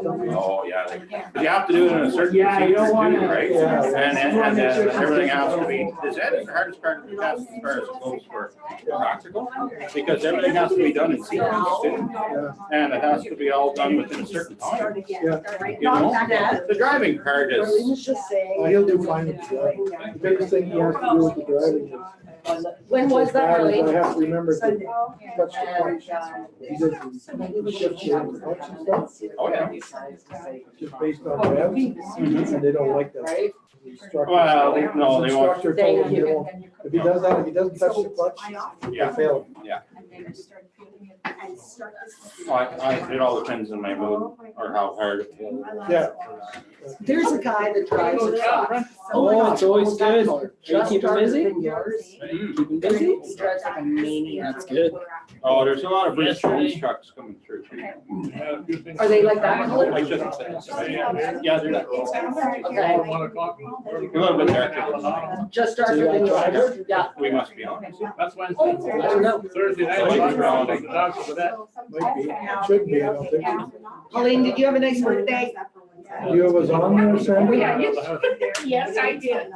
stuff. Oh, yeah, but you have to do it in a certain procedure too, right? And everything has to be, that is the hardest part of the test as far as it goes for practical, because everything has to be done in sequence too. And it has to be all done within a certain time. Yeah. You know, the driving part is, He'll do fine with the driving. The biggest thing he has to do with the driving is. When was that, I Harley? have to remember to touch the clutch. He did the shift change clutch and stuff. oh yeah. Just based on revs, and they don't like that. Well, no, they won't. Instructor told him they won't. If he does that, if he doesn't touch the clutch, Yeah. they fail. Yeah. It all depends on my mood or how hard it feels. Yeah. There's a guy that drives a truck. Oh, it's always good. Just Keep him started busy? than yours. Keep him busy? He drives like a maniac. That's good. Oh, there's a lot of British police trucks coming through too. Are they like that? I shouldn't say. Yeah, they're not. Okay. A little bit there. Just started than yours. Yeah. We must be honest. That's Wednesday. I don't know. Thursday night. Might be, should be, I don't think. Colleen, did you have a nice birthday? You was on there, Sandy? Yes, I did.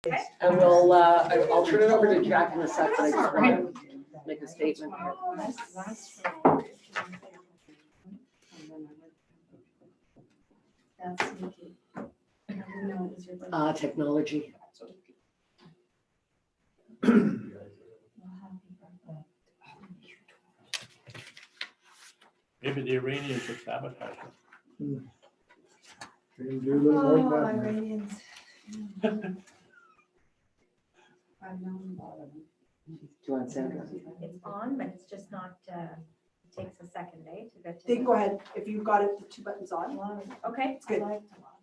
And we'll, I'll turn it over to Jack in a second. I just want to make a statement. Technology. Maybe the Iranians are sabotaging. We can do a little more than that. Iranians. I've known about them. Do you want Sandra? It's on, but it's just not, it takes a second, to get to. They can go ahead, if you've got it, the two buttons on. Okay, It's good.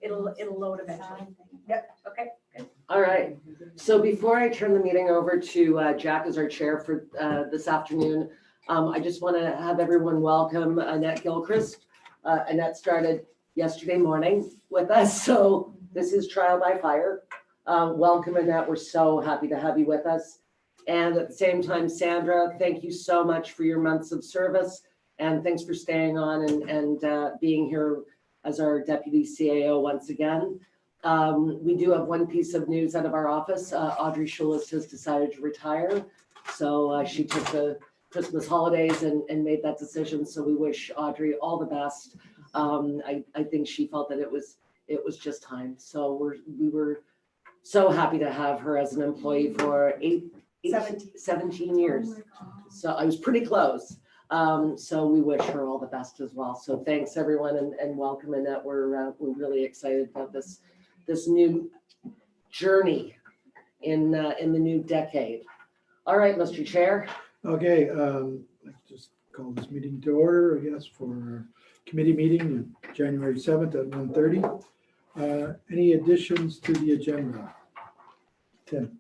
it'll load eventually. Yep. Okay, good. All right. So before I turn the meeting over to Jack as our chair for this afternoon, I just want to have everyone welcome Annette Gilchrist. Annette started yesterday morning with us, so this is trial by fire. Welcome, Annette. We're so happy to have you with us. And at the same time, Sandra, thank you so much for your months of service, and thanks for staying on and being here as our deputy CAO once again. We do have one piece of news out of our office. Audrey Schulis has decided to retire. So she took the Christmas holidays and made that decision. So we wish Audrey all the best. I think she felt that it was just time. So we were so happy to have her as an employee for 17 years. So I was pretty close. So we wish her all the best as well. So thanks everyone and welcome Annette. We're really excited about this new journey in the new decade. All right, Mr. Chair. Okay, let's just call this meeting to order, I guess, for our committee meeting, January 7th at 1:30. Any additions to the agenda? Tim?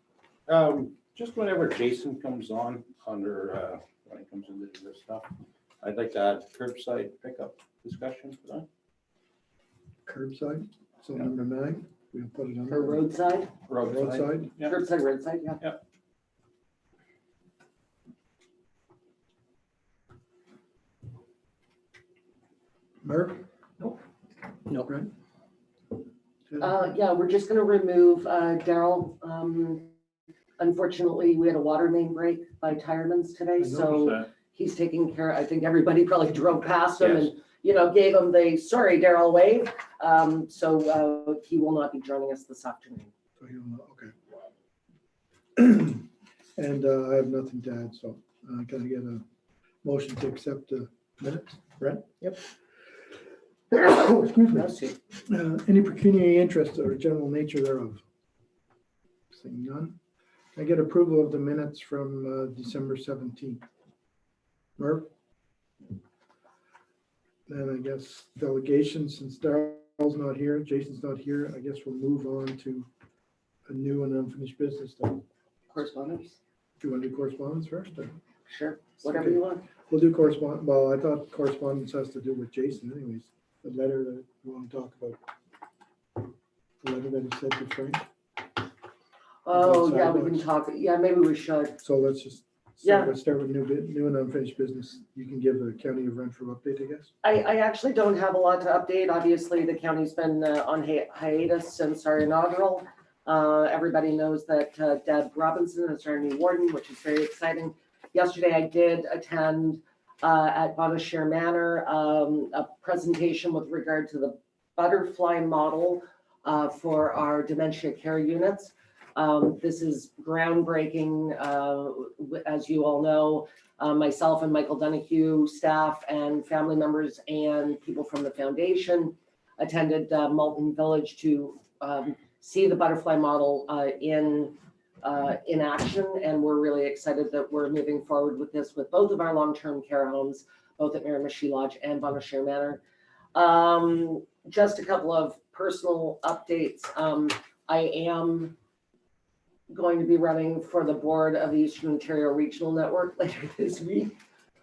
Just whenever Jason comes on under, when he comes into this stuff, I'd like to add curbside pickup discussion for that. Curbside, so number 9, we'll put it on. For roadside, Roadside, Yeah. curbside, roadside, yeah. Yep. Murph? No. Brent? Yeah, we're just gonna remove Daryl. Unfortunately, we had a water main break by Tireman's today, so he's taking care. I think everybody probably drove past him and, gave him the sorry Daryl wave. So he will not be joining us this afternoon. So you'll know, okay. And I have nothing to add, so can I get a motion to accept the minutes? Brent? Yep. Excuse me. Any pecuniary interest or general nature thereof? Seeing none. Can I get approval of the minutes from December 17th? Murph? Then I guess delegation, since Darrell's not here, Jason's not here, I guess we'll move on to a new and unfinished business then. Correspondence? Do you want to do correspondence first? Or? Sure, whatever Okay. you want. We'll do correspondence. Well, I thought correspondence has to do with Jason anyways. The letter that we want to talk about. The letter that he said to Frank. Oh, yeah, we can talk. Yeah, maybe we should. So let's just, Yeah. let's start with new and unfinished business. You can give the County of Renfrew update, I guess. I actually don't have a lot to update. Obviously, the county's been on hiatus since our inaugural. Everybody knows that Deb Robinson is our new warden, which is very exciting. Yesterday, I did attend at Bonnechere Manor a presentation with regard to the butterfly model for our dementia care units. This is groundbreaking. As you all know, myself and Michael Donahue, staff and family members and people from the foundation attended Malton Village to see the butterfly model in action. And we're really excited that we're moving forward with this with both of our long-term care homes, both at Miramichi Lodge and Bonnechere Manor. Just a couple of personal updates. I am going to be running for the board of the Eastern Ontario Regional Network later this week.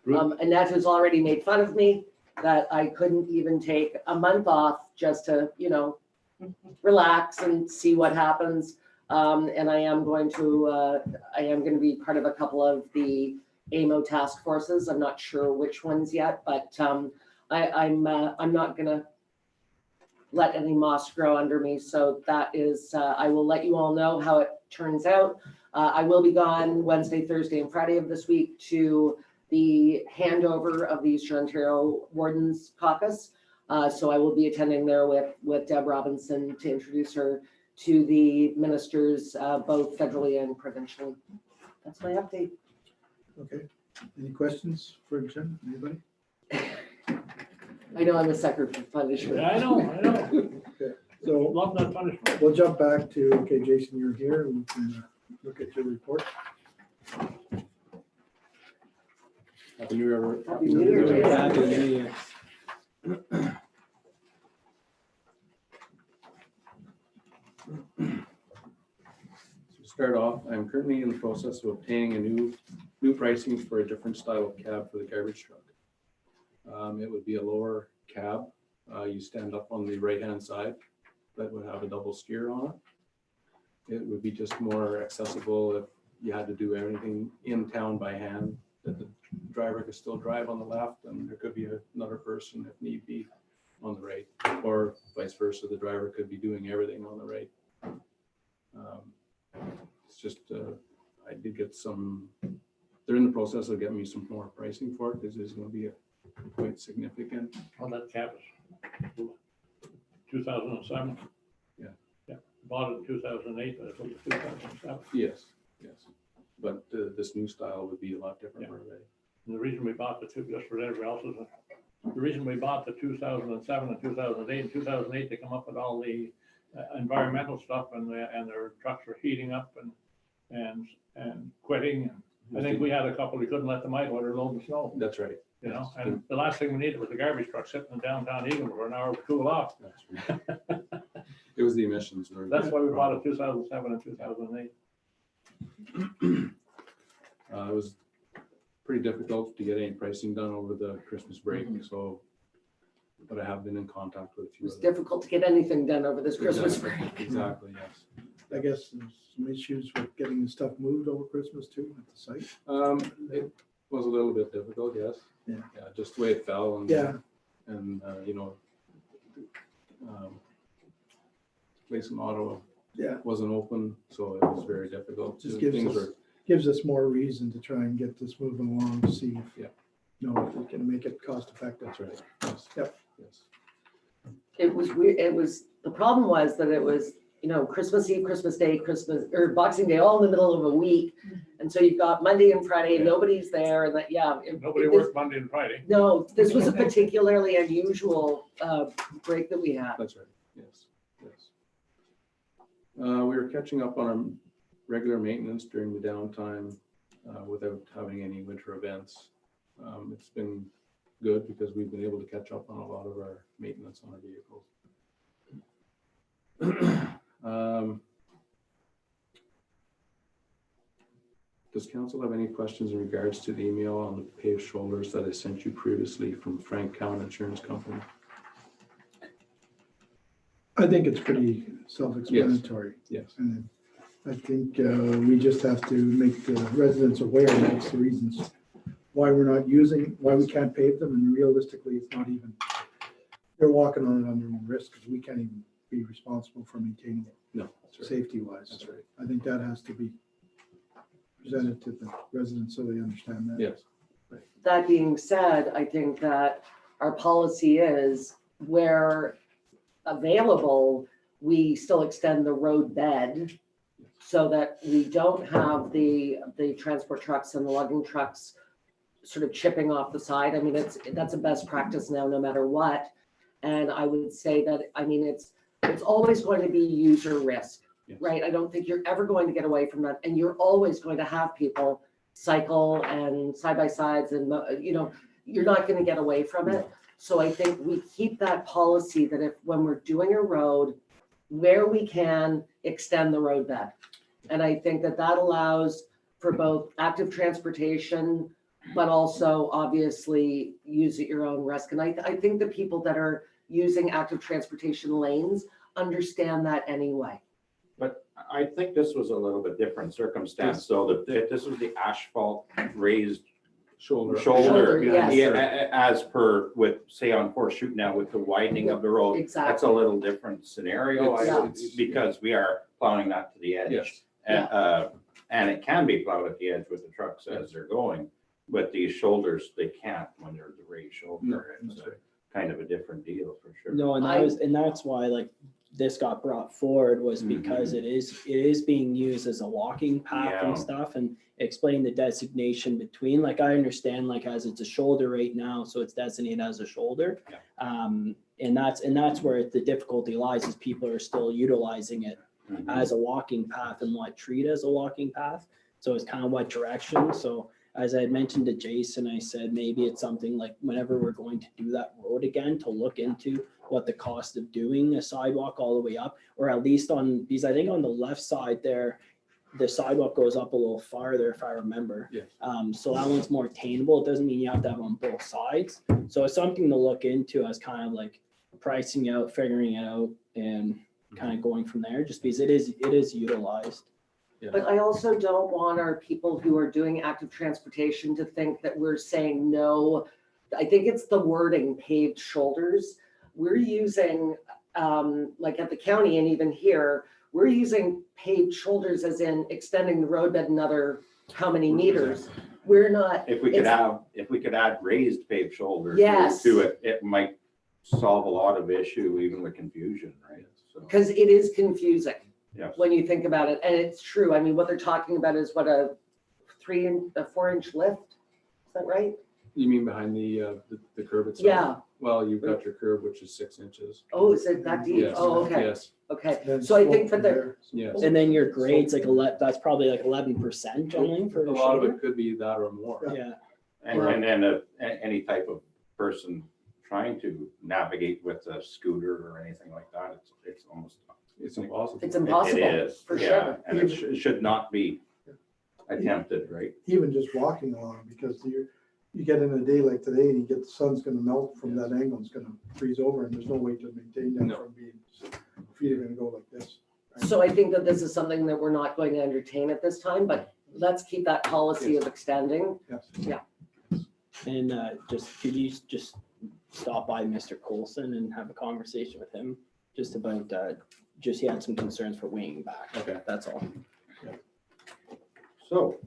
Annette has already made fun of me that I couldn't even take a month off just to, relax and see what happens. And I am going to be part of a couple of the AMO task forces. I'm not sure which ones yet, but I'm not gonna let any moss grow under me. So that is, I will let you all know how it turns out. I will be gone Wednesday, Thursday, and Friday of this week to the handover of the Eastern Ontario Wardens Caucus. So I will be attending there with Deb Robinson to introduce her to the ministers, both federally and provincially. That's my update. Okay, any questions for Jen, anybody? I know I'm a sucker for punishment. I know. So Love that punishment. we'll jump back to, okay, Jason, you're here, and we can look at your report. Happy New Year. Happy New Year, Jason. Happy New Year. To start off, I'm currently in the process of obtaining a new pricing for a different style of cab for the garbage truck. It would be a lower cab. You stand up on the right-hand side that would have a double steer on it. It would be just more accessible if you had to do everything in town by hand, that the driver could still drive on the left and there could be another person if need be on the right, or vice versa, the driver could be doing everything on the right. It's just, I did get some, they're in the process of getting me some more pricing for it, because it's going to be quite significant. On that campus. 2007. Yeah. Yeah, bought it in 2008, but it was 2007. Yes, yes. But this new style would be a lot different for everybody. And the reason we bought the two, just for everybody else's, the reason we bought the 2007 and 2008, in 2008, they come up with all the environmental stuff, and their trucks were heating up and quitting. I think we had a couple, we couldn't let them idle or load the snow, That's right. you know, and the last thing we needed was a garbage truck sitting in downtown Eagle for an hour to cool off. That's right. It was the emissions. That's why we bought it 2007 and 2008. It was pretty difficult to get any pricing done over the Christmas break, so, but I have been in contact with a It few was of them. difficult to get anything done over this Christmas break. Exactly, yes. I guess there's some issues with getting the stuff moved over Christmas too at the site. It was a little bit difficult, yes. Yeah. Yeah, just the way it fell and. Yeah. And, place in Ottawa Yeah, wasn't open, so it was very difficult. just Things were, gives us more reason to try and get this moving along to see if, Yeah. if we can make it cost effective. that's right, yes. Yep. Yes. It was weird. The problem was that it was, Christmas Eve, Christmas Day, or Boxing Day, all in the middle of a week. And so you've got Monday and Friday, Yeah. nobody's there, and Nobody worked Monday and Friday. No, this was a particularly unusual break that we had. That's right, yes, yes. We were catching up on our regular maintenance during the downtime without having any winter events. It's been good because we've been able to catch up on a lot of our maintenance on our vehicles. Does council have any questions in regards to the email on the paved shoulders that I sent you previously from Frank Cowan Insurance Company? I think it's pretty self-explanatory. Yes. And I think we just have to make the residents aware that's the reasons why why we can't pave them, and realistically, it's not even, they're walking on it on their own risk, because we can't even be responsible for maintaining it, No, that's right. safety-wise. That's right. I think that has to be presented to the residents so they understand that. Yes. That being said, I think that our policy is where available, we still extend the road bed so that we don't have the transport trucks and the lugging trucks sort of chipping off the side. I mean, that's a best practice now, no matter what. And I would say that, it's always going to be user risk, Yes. right? I don't think you're ever going to get away from that. And you're always going to have people cycle and side-by-sides and, you're not going to get away from it. So I think we keep that policy that when we're doing a road, where we can extend the road bed. And I think that allows for both active transportation, but also obviously use at your own risk. And I think the people that are using active transportation lanes understand that anyway. But I think this was a little bit different circumstance, so that this was the asphalt raised Shoulder. Shoulder, yes. Yeah, as per with, say, on Horseshoe now with the widening of the road. Exactly. That's a little different scenario Yeah. because we are plowing that to the edge. Yes. And it can be plowed at the edge with the trucks as they're going, but these shoulders, they can't when they're the raised shoulder. It's kind of a different deal for sure. No, and that's why like this got brought forward was because it is being used as a walking path and stuff, and explain the designation between, like, I understand like as it's a shoulder right now, so it's designated as a shoulder. And that's where the difficulty lies, is people are still utilizing it as a walking path and not treat as a walking path. So it's kind of what direction. So as I had mentioned to Jason, I said, maybe it's something like whenever we're going to do that road again, to look into what the cost of doing a sidewalk all the way up, or at least because I think on the left side there, the sidewalk goes up a little farther, if I remember. Yes. So that one's more attainable. It doesn't mean you have to have on both sides. So it's something to look into as kind of like pricing out, figuring it out, and kind of going from there, just because it is utilized. But I also don't want our people who are doing active transportation to think that we're saying no. I think it's the wording, paved shoulders. We're using, like at the county and even here, we're using paved shoulders as in extending the roadbed another how many meters. We're not. If we could add raised paved shoulders Yes. to it, it might solve a lot of issue, even with confusion, right? So, Because it is confusing yes. when you think about it. And it's true. I mean, what they're talking about is what, a 4-inch lift? Is that right? You mean behind the curb itself? Yeah. Well, you've got your curb, which is 6 inches. Oh, is it that deep? Yes. Oh, okay. Yes, Okay. Then So I slope think from that there. yes. And then your grades like that's probably like 11% only for A the lot of shoulder. it could be that or more. Yeah. And then any type of person trying to navigate with a scooter or anything like that, it's almost. It's impossible. It's impossible. It is, for yeah, sure. and it should not be attempted, right? Even just walking along, because you get in a day like today and you get the sun's gonna melt from that angle, it's gonna freeze over, and there's no way to maintain that No. from being, feet are gonna go like this. So I think that this is something that we're not going to entertain at this time, but let's keep that policy of extending. Yes. And could you just stop by Mr. Coulson and have a conversation with him just about, he had some concerns for weighing back. Okay. That's all. So,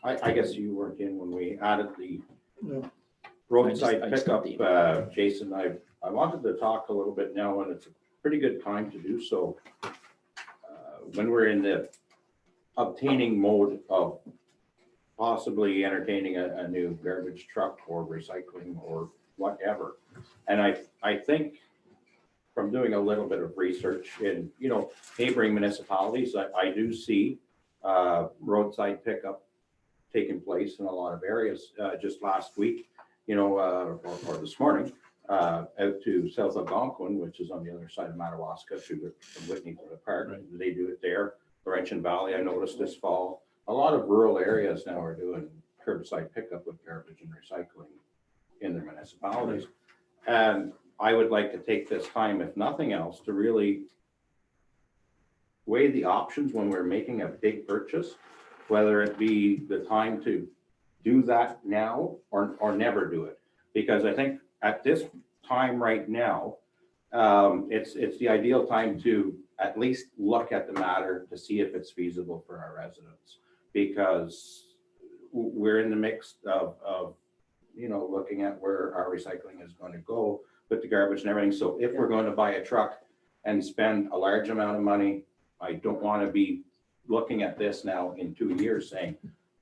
I guess you weren't in when we added the No. roadside I just pickup, got Jason. I wanted to talk a little bit now, and it's a pretty good time to do so. When we're in the obtaining mode of possibly entertaining a new garbage truck or recycling or whatever. And I think from doing a little bit of research in, neighboring municipalities, I do see roadside pickup taking place in a lot of areas. Just last week, or this morning, out to south of Algonquin, which is on the other side of Madawaska, to Whitney to the park. Right. They do it there. Laurentian Valley, I noticed this fall. A lot of rural areas now are doing curbside pickup with garbage and recycling in their municipalities. And I would like to take this time, if nothing else, to really weigh the options when we're making a big purchase, whether it be the time to do that now or never do it. Because I think at this time right now, it's the ideal time to at least look at the matter to see if it's feasible for our residents. Because we're in the mix of looking at where our recycling is going to go with the garbage and everything. So if we're going to buy a truck and spend a large amount of money, I don't want to be looking at this now in 2 years saying,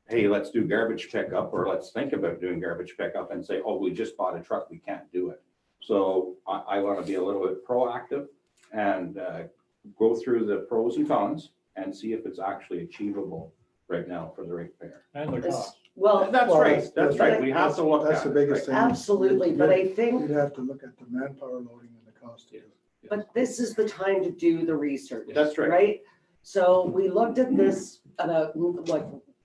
hey, let's do garbage pickup, or let's think about doing garbage pickup and say, oh, we just bought a truck, we can't do it. So I want to be a little bit proactive and go through the pros and cons and see if it's actually achievable right now for the ratepayer. And the cost. Well, That's right, that's right. We have to look at it. That's the biggest thing. absolutely, but I think, You'd have to look at the manpower loading and the cost of it. but this is the time to do the research. That's right. Right? So we looked at this about,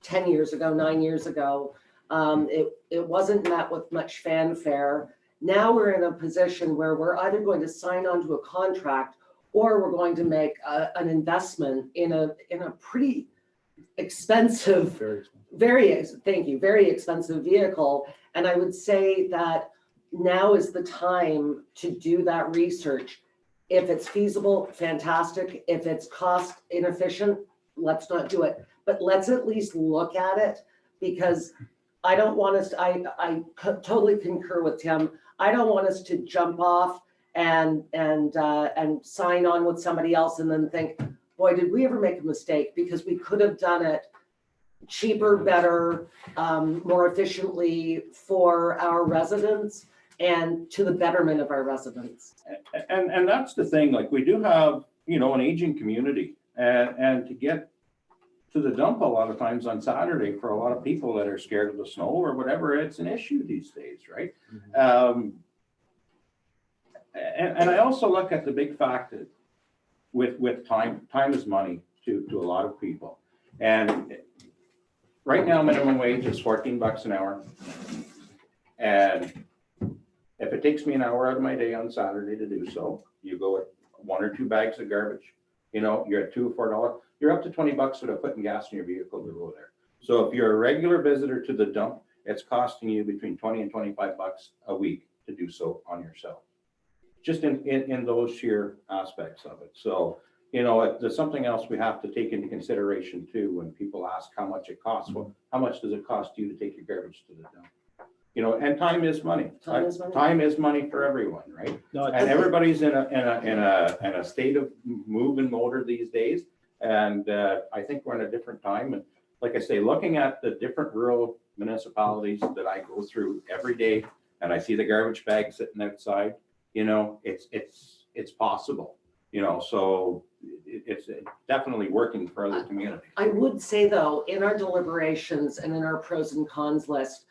10 years ago, 9 years ago. It wasn't met with much fanfare. Now we're in a position where we're either going to sign on to a contract or we're going to make an investment in a pretty expensive, Very expensive. very expensive vehicle. And I would say that now is the time to do that research. If it's feasible, fantastic. If it's cost inefficient, let's not do it, but let's at least look at it, because I don't want us to, totally concur with Tim. I don't want us to jump off and sign on with somebody else and then think, boy, did we ever make a mistake? Because we could have done it cheaper, better, more efficiently for our residents and to the betterment of our residents. And that's the thing, like, we do have, you know, an aging community, and to get to the dump a lot of times on Saturday for a lot of people that are scared of the snow or whatever, it's an issue these days, right? And I also look at the big fact that with time is money to a lot of people. And right now, minimum wage is $14 an hour. And if it takes me an hour out of my day on Saturday to do so, you go with 1 or 2 bags of garbage, you know, you're at $2 or $4, you're up to $20 for putting gas in your vehicle to go there. So if you're a regular visitor to the dump, it's costing you between 20 and 25 bucks a week to do so on yourself. Just in those sheer aspects of it. So, you know, there's something else we have to take into consideration too, when people ask how much it costs. Well, how much does it cost you to take your garbage to the dump? You know, and time is money. Time is money. Time is money for everyone, right? No, And everybody's in a state of move and motor these days. And I think we're in a different time. And like I say, looking at the different rural municipalities that I go through every day, and I see the garbage bags sitting outside, you know, it's possible, you know, so it's definitely working for other communities. I would say though, in our deliberations and in our pros and cons list,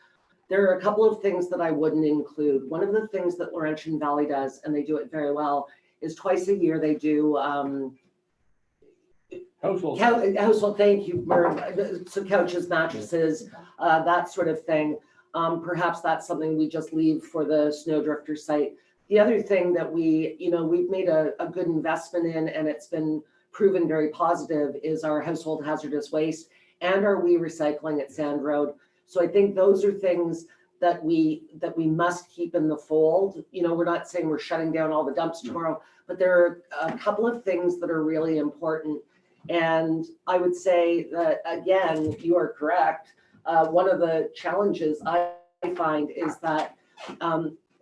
there are a couple of things that I wouldn't include. One of the things that Laurentian Valley does, and they do it very well, is twice a year they do household, thank you, Merv. So couches, mattresses, that sort of thing. Perhaps that's something we just leave for the Snowdrifter site. The other thing that we've made a good investment in, and it's been proven very positive, is our household hazardous waste and our recycling at Sand Road. So I think those are things that we must keep in the fold. You know, we're not saying we're shutting down all the dumps tomorrow, but there are a couple of things that are really important. And I would say that, again, you are correct. One of the challenges I find is that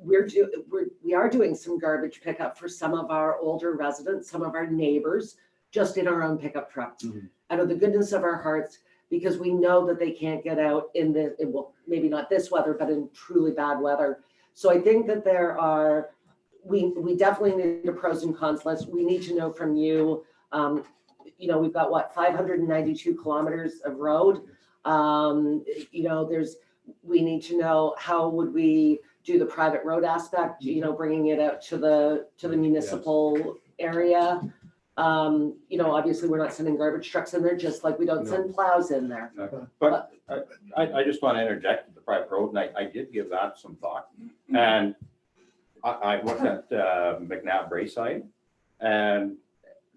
we are doing some garbage pickup for some of our older residents, some of our neighbors, just in our own pickup trucks, out of the goodness of our hearts, because we know that they can't get out well, maybe not this weather, but in truly bad weather. So I think that we definitely need a pros and cons list. We need to know from you, you know, we've got what, 592 kilometers of road. You know, we need to know how would we do the private road aspect, you know, bringing it out to the municipal area. You know, obviously we're not sending garbage trucks in there, just like we don't send plows in there. But I just want to interject with the private road, and I did give that some thought. And I looked at McNabb Braeside, and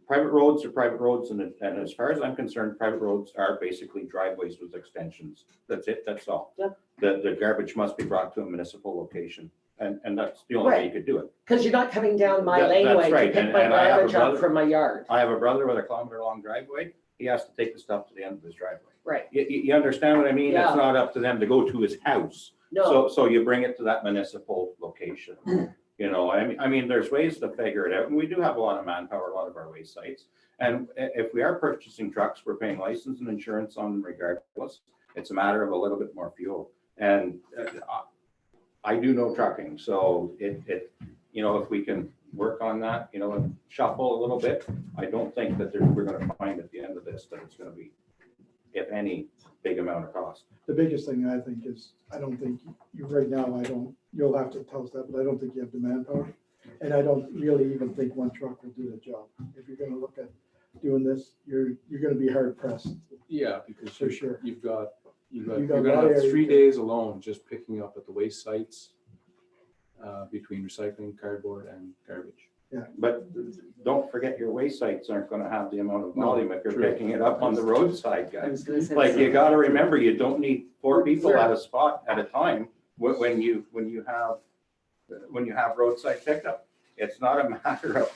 private roads are private roads, and as far as I'm concerned, private roads are basically driveways with extensions. That's it, that's all. Yep. The garbage must be brought to a municipal location, and that's the only way you could do it. Because you're not coming down my That's laneway to right. pick my And I have a garbage up brother- from my yard. I have a brother with a kilometer-long driveway. He has to take the stuff to the end of his driveway. Right. You understand what I mean? Yeah. It's not up to them to go to his house. No, So you bring it to that municipal location. You know, I mean, there's ways to figure it out, and we do have a lot of manpower, a lot of our waste sites. And if we are purchasing trucks, we're paying license and insurance on them regardless. It's a matter of a little bit more fuel. And I do know trucking, so you know, if we can work on that, you know, and shuffle a little bit, I don't think that we're going to find at the end of this that it's going to be, if any, big amount of cost. The biggest thing I think is, I don't think you, right now, you'll have to tell us that, but I don't think you have the manpower. And I don't really even think one truck will do the job. If you're gonna look at doing this, you're gonna be hard pressed. Yeah, because For sure. you're You got gonna a lot have of areas 3 there. days alone just picking up at the waste sites, between recycling, cardboard and garbage. But don't forget, your waste sites aren't going to have the amount of No, volume if you're true. picking it up on the roadside, I was guys. gonna say. Like, you got to remember, you don't need 4 people Sure. at a spot at a time when you have roadside pickup. It's not a matter of,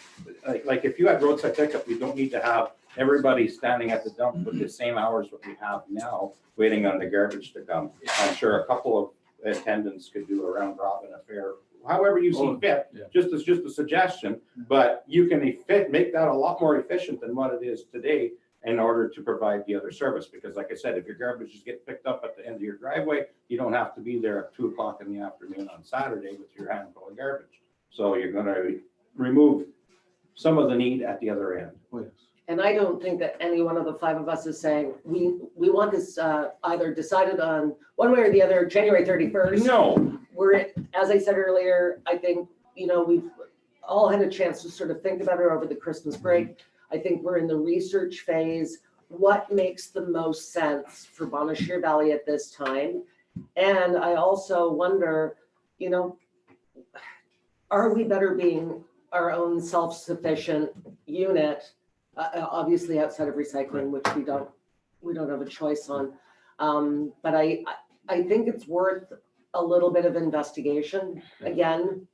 like if you have roadside pickup, you don't need to have everybody's standing at the dump with the same hours that we have now, waiting on the garbage to come. I'm sure a couple of attendants could do a round robin affair, however you see fit, yeah. just a suggestion. But you can make that a lot more efficient than what it is today in order to provide the other service. Because like I said, if your garbage is getting picked up at the end of your driveway, you don't have to be there at 2 o'clock in the afternoon on Saturday with your handful of garbage. So you're gonna remove some of the need at the other end. Oh, yes. And I don't think that any one of the five of us is saying, we want this either decided on one way or the other, January 31st. No, We're, as I said earlier, I think, we've all had a chance to sort of think about it over the Christmas break. I think we're in the research phase. What makes the most sense for Bonnechere Valley at this time? And I also wonder, are we better being our own self-sufficient unit? Obviously outside of recycling, which we don't have a choice on. But I think it's worth a little bit of investigation. Again,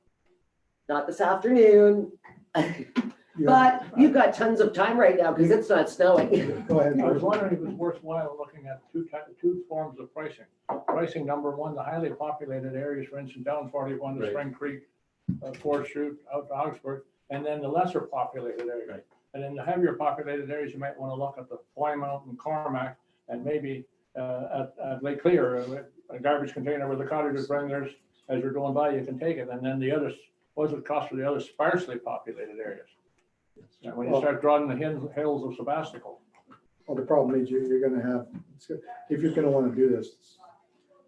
not this afternoon, but you've got tons of time right now because it's not snowing. Go ahead. I was wondering if it was worthwhile looking at two forms of pricing. Pricing number one, the highly populated areas, for instance, down 41 to Right. Spring Creek, Fourth Street, out to Augsburg, and then the lesser populated areas. Right. And in the heavier populated areas, you might want to look at the Plymouth and Cormac, and maybe at Lake Clear, a garbage container where the cottagers bring theirs as you're going by, you can take it. And then the others, what does it cost for the other sparsely populated areas? And when you start drawing the hills of Sebastopol. Well, the problem is you're gonna have, if you're gonna wanna do this,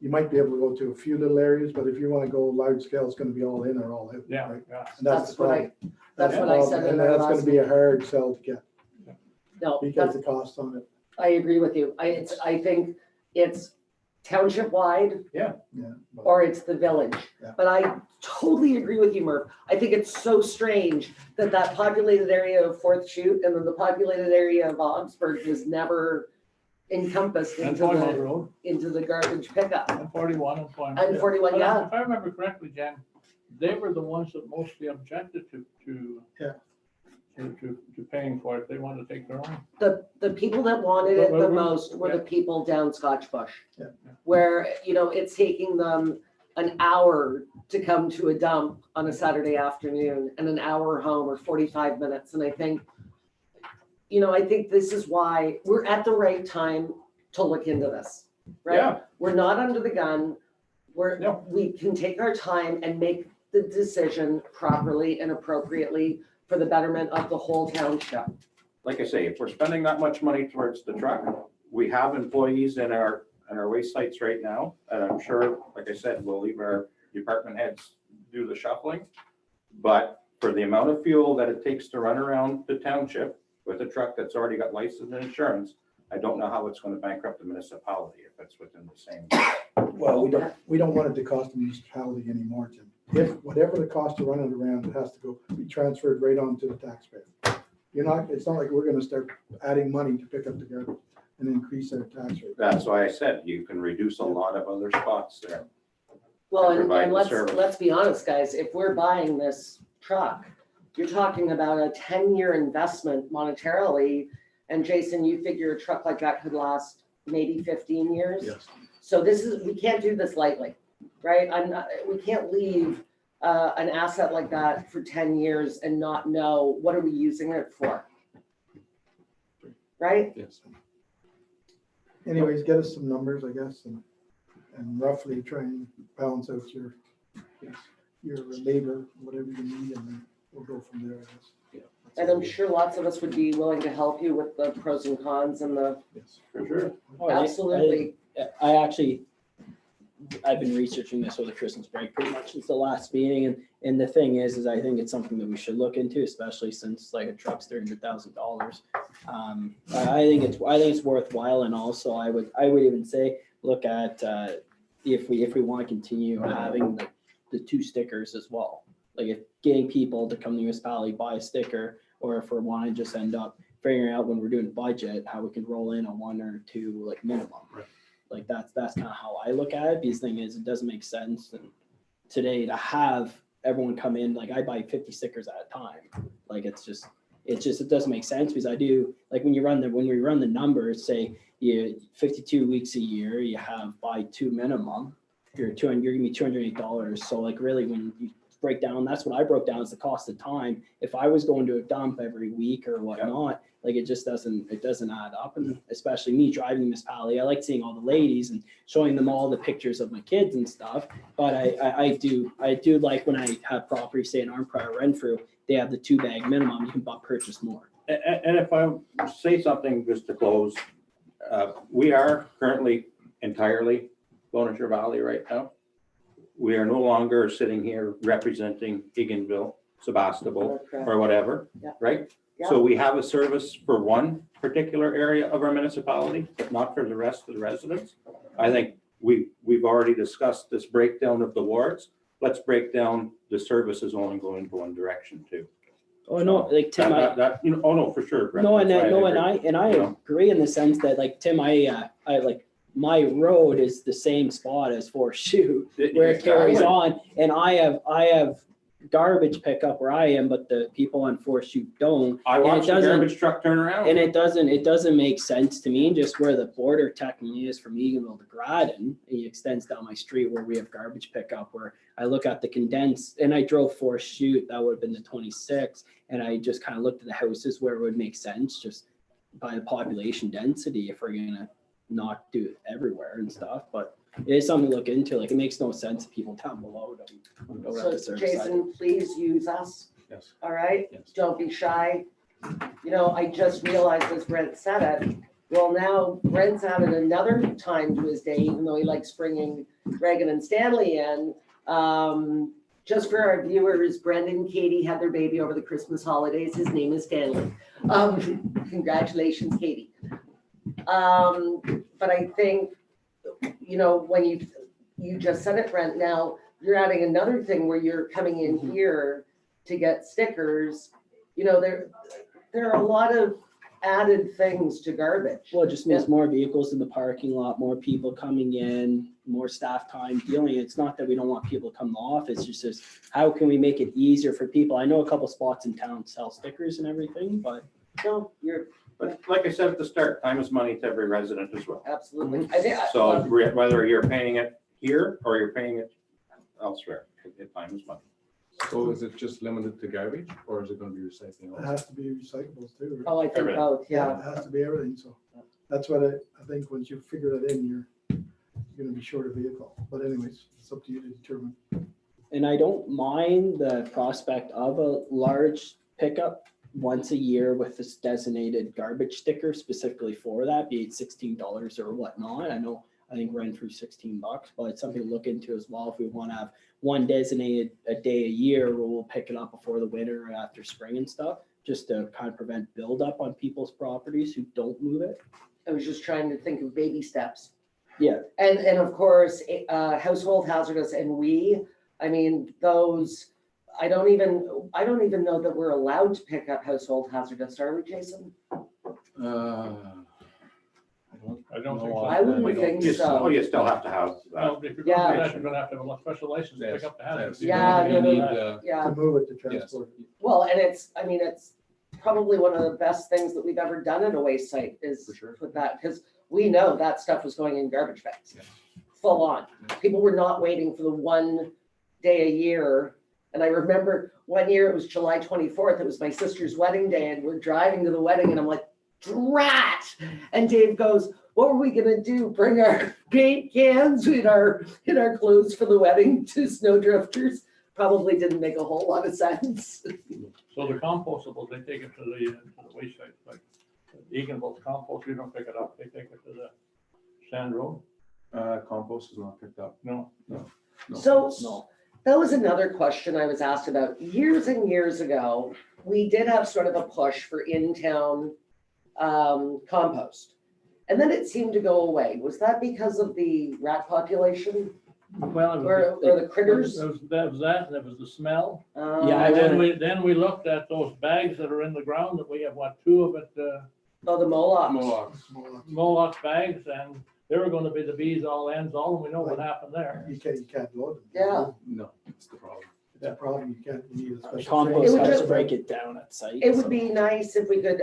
you might be able to go to a few little areas, but if you wanna go large scale, it's gonna be all in or all out. Yeah, right? yeah. And that's the That's what I- problem. that's the what I said problem, in and our that's last gonna be a hard sell to get No, because that's, the cost on it. I agree with you. I think it's township wide Yeah. but- or it's the village. Yeah. But I totally agree with you, Murph. I think it's so strange that populated area of Fourth Chute and then the populated area of Augsburg was never encompassed And into Plymouth the, Road, into the garbage pickup. and 41 and Plymouth. And 41, But yeah. If I remember correctly, Jen, they were the ones that mostly objected to Yeah. to paying for it. They wanted to take their own. The people that wanted it the Well, most were the yeah. people down Scotch Bush. Yeah. Where, it's taking them an hour to come to a dump on a Saturday afternoon and an hour home or 45 minutes. And I think this is why we're at the right time to look into this, right? Yeah. We're not under the gun. No. We can take our time and make the decision properly and appropriately for the betterment of the whole township. like I say, if we're spending that much money towards the truck, we have employees in our waste sites right now. And I'm sure, like I said, we'll leave our department heads do the shuffling. But for the amount of fuel that it takes to run around the township with a truck that's already got license and insurance, I don't know how it's going to bankrupt the municipality if it's within the same. Well, we don't want it to cost the municipality anymore, Tim. If whatever the cost to run it around, it has to be transferred right on to the taxpayer. It's not like we're gonna start adding money to pick up the garbage and increase our tax rate. That's why I said you can reduce a lot of other spots there. Well, And provide and the service. let's be honest, guys, if we're buying this truck, you're talking about a 10-year investment monetarily. And Jason, you figure a truck like that could last maybe 15 years? Yes. So we can't do this lightly, right? We can't leave an asset like that for 10 years and not know what are we using it for? Right? Yes. Anyways, get us some numbers, I guess, and roughly try and balance out your labor, whatever you need, and then we'll go from there, I guess. Yeah. And I'm sure lots of us would be willing to help you with the pros and cons and the, Yes. For sure. absolutely. I've been researching this over the Christmas break pretty much since the last meeting, and the thing is I think it's something that we should look into, especially since like a truck's $300,000. I think it's worthwhile, and also I would even say look at if we want to continue having the 2 stickers as well. Like if getting people to come to the municipality, buy a sticker, or if we want to just end up figuring out when we're doing budget how we can roll in a 1 or 2 like minimum. Right. Like that's kind of how I look at it. Because the thing is, it doesn't make sense. And today to have everyone come in, like I buy 50 stickers at a time. Like it's just, it doesn't make sense because I do, like when we run the numbers, say you 52 weeks a year, you have by 2 minimum, you're gonna be $208. So like really when you break down, that's what I broke down is the cost of time. If I was going to a dump every week or whatnot, like it doesn't add up. And especially me driving the municipality, I like seeing all the ladies and showing them all the pictures of my kids and stuff. But I do like when I have property, say in Arnprior or Renfrew, they have the 2-bag minimum, you can purchase more. And if I say something just to close, we are currently entirely Bonnechere Valley right now. We are no longer sitting here representing Eganville, Sebastopol, or whatever, Yeah. right? Yeah. So we have a service for one particular area of our municipality, but not for the rest of the residents. I think we've already discussed this breakdown of the wards. Let's break down the services only going to one direction too. Oh no, like Tim, Oh no, for sure. Brett, no, that's why and I you know. agree in the sense that like Tim, I like my road is the same spot as Forest Shoot where it carries on, and I have garbage pickup where I am, but the people on Forest Shoot don't. I watched the garbage truck turn around. And it doesn't make sense to me, just where the border technically is from Eganville to Graden, and it extends down my street where we have garbage pickup, where I look at the condensed, and I drove Forest Shoot, that would have been the 26, and I just kind of looked at the houses where it would make sense, just by the population density, if we're gonna not do it everywhere and stuff, but it is something to look into. Like it makes no sense if people down below don't have the So service side. Jason, please use us, Yes. all right? Yes. Don't be shy. You know, I just realized as Brent said it, well, now Brent's added another time to his day, even though he likes bringing Reagan and Stanley in. Just for our viewers, Brendan and Katie had their baby over the Christmas holidays. His name is Stanley. Congratulations, Katie. But I think, you know, when you just said it, Brent, now you're adding another thing where you're coming in here to get stickers. You know, there are a lot of added things to garbage. Well, it just means more vehicles in the parking lot, more people coming in, more staff time dealing. It's not that we don't want people to come to the office, it's just how can we make it easier for people? I know a couple spots in town sell stickers and everything, but. No, you're But like I said at the start, time is money to every resident as well. absolutely. I think, So whether you're paying it here or you're paying it elsewhere, time is money. So is it just limited to garbage or is it going to be recycling It also? has to be recyclables too. right? oh, I think Everything. both, yeah. It has to be everything, so that's what I think once you figure that in, you're gonna be short a vehicle. But anyways, it's up to you to determine. And I don't mind the prospect of a large pickup once a year with this designated garbage sticker specifically for that, be it $16 or whatnot. I think Renfrew $16, but it's something to look into as well. If we want to have one designated a day a year where we'll pick it up before the winter or after spring and stuff, just to kind of prevent buildup on people's properties who don't move it. I was just trying to think of baby steps. Yeah. And of course, household hazardous I mean, those, I don't even know that we're allowed to pick up household hazardous, are we, Jason? I don't think so. Why wouldn't we think so? You still have to have that. Well, if you're Yeah. gonna do that, you're gonna have to have a special license to Yes, pick up the hazard. yes. Yeah, You no, need, Yeah, To move it to yes. transport. well, and it's probably one of the best things that we've ever done at a waste site is For sure. put that, because we know that stuff was going in garbage bags, Yeah. full on. People were not waiting for the one day a year. And I remember one year, it was July 24th, it was my sister's wedding day, and we're driving to the wedding, and I'm like, drat! And Dave goes, what were we gonna do? Bring our paint cans in our clothes for the wedding to snowdrifters? Probably didn't make a whole lot of sense. So the compostables, they take it to the waste site, like Eganville's compost, you don't pick it up, they take it to the sand road? compost is not picked up. No. No. So that was another question I was asked about years and years ago. We did have sort of a push for in-town compost. And then it seemed to go away. Was that because of the rat population Well, or the critters? There was that, and there was the smell. Yeah, And then we looked at those bags that are in the ground, that we have, two of it, Oh, the Moloch. Moloch bags, and they were gonna be the bees all ends all, and we know what happened there. You can't load them. Yeah. No, that's the problem. it's a problem, you need a special. Compost would has to just- break it down at site. It would so- be nice if we could,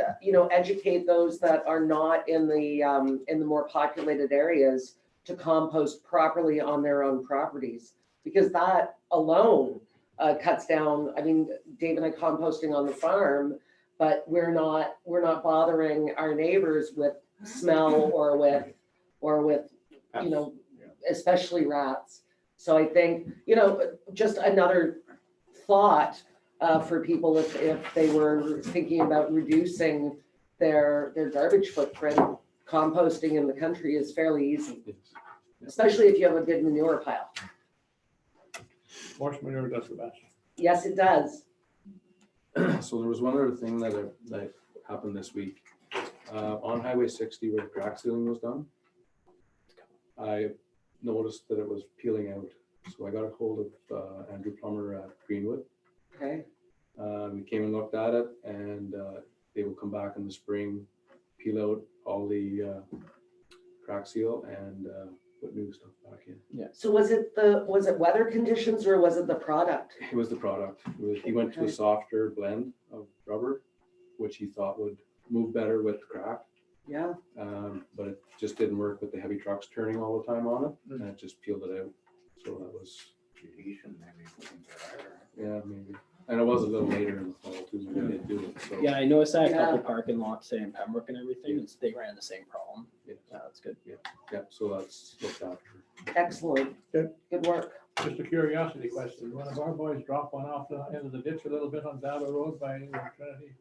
educate those that are not in the more populated areas to compost properly on their own properties. Because that alone cuts down, I mean, Dave and I composting on the farm, but we're not bothering our neighbors with smell or with, especially rats. So I think, just another thought for people if they were thinking about reducing their garbage footprint, composting in the country is fairly easy, Yes. especially if you have a big manure pile. More manure does the best. Yes, it does. So there was one other thing that happened this week. On Highway 60 where the crack sealing was done, I noticed that it was peeling out. So I got a hold of Andrew Plummer at Greenwood. Okay, We came and looked at it, and they will come back in the spring, peel out all the crack seal and put new stuff back in. so was it weather conditions or was it the product? It was the product. He went to a softer blend of rubber, which he thought would move better with the crack. Yeah, But it just didn't work with the heavy trucks turning all the time on it, and it just peeled it out. So that was, yeah, maybe. And it was a little later in the fall too, when they did do it, so. Yeah, I noticed that a couple Yeah. parking lots, say in Pembroke and everything, they ran the same problem. Yeah. Yeah, that's good. Yeah, so that's looked after. excellent. Good. Good work. Just a curiosity question. One of our boys dropped one off the end of the ditch a little bit on Dowd Road by Trinity.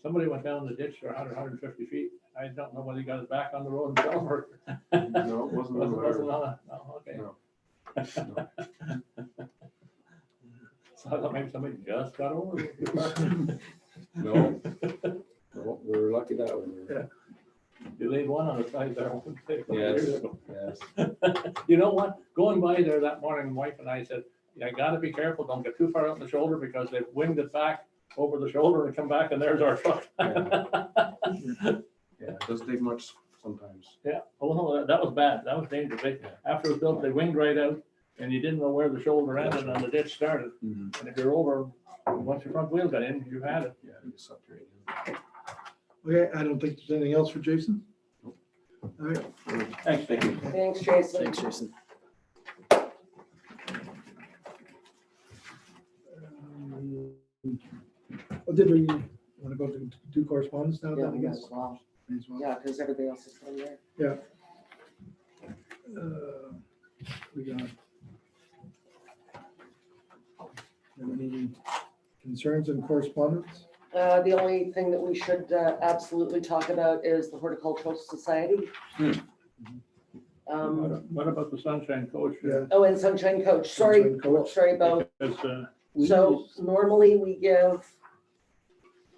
Somebody went down the ditch for 150 feet. I don't know whether he got it back on the road and fell or. No, it wasn't. Wasn't on a, no, okay. No. So I thought maybe somebody just got over it. No, no, we were lucky that way. Yeah. You laid one on the side there. one day a couple Yes, years ago. yes. You know what? Going by there that morning, my wife and I said, "Yeah, gotta be careful. Don't get too far out in the shoulder because they've winged it back over the shoulder and come back and there's our truck." Yeah, it doesn't take much sometimes. Yeah, oh no, that was bad. That was dangerous. After it was built, they winged right out and you didn't know where the shoulder ended and the ditch started. Mhm. And if you're over, once your front wheel got in, you had it. Yeah, you sucked right in. Okay, I don't think there's anything else for Jason. All right, Thanks, thank you. Thanks, Jason. Thanks, Jason. Did we want to go to do correspondence now? Yeah, then, I we got guess? as well. May as well. Yeah, because everything else is on there. We got. Any concerns and correspondence? The only thing that we should absolutely talk about is the Horticultural Society. What about the Sunshine Coach? Yeah. Oh, and Sunshine Coach, sorry, Sunshine Coach. sorry about, Because, so normally we give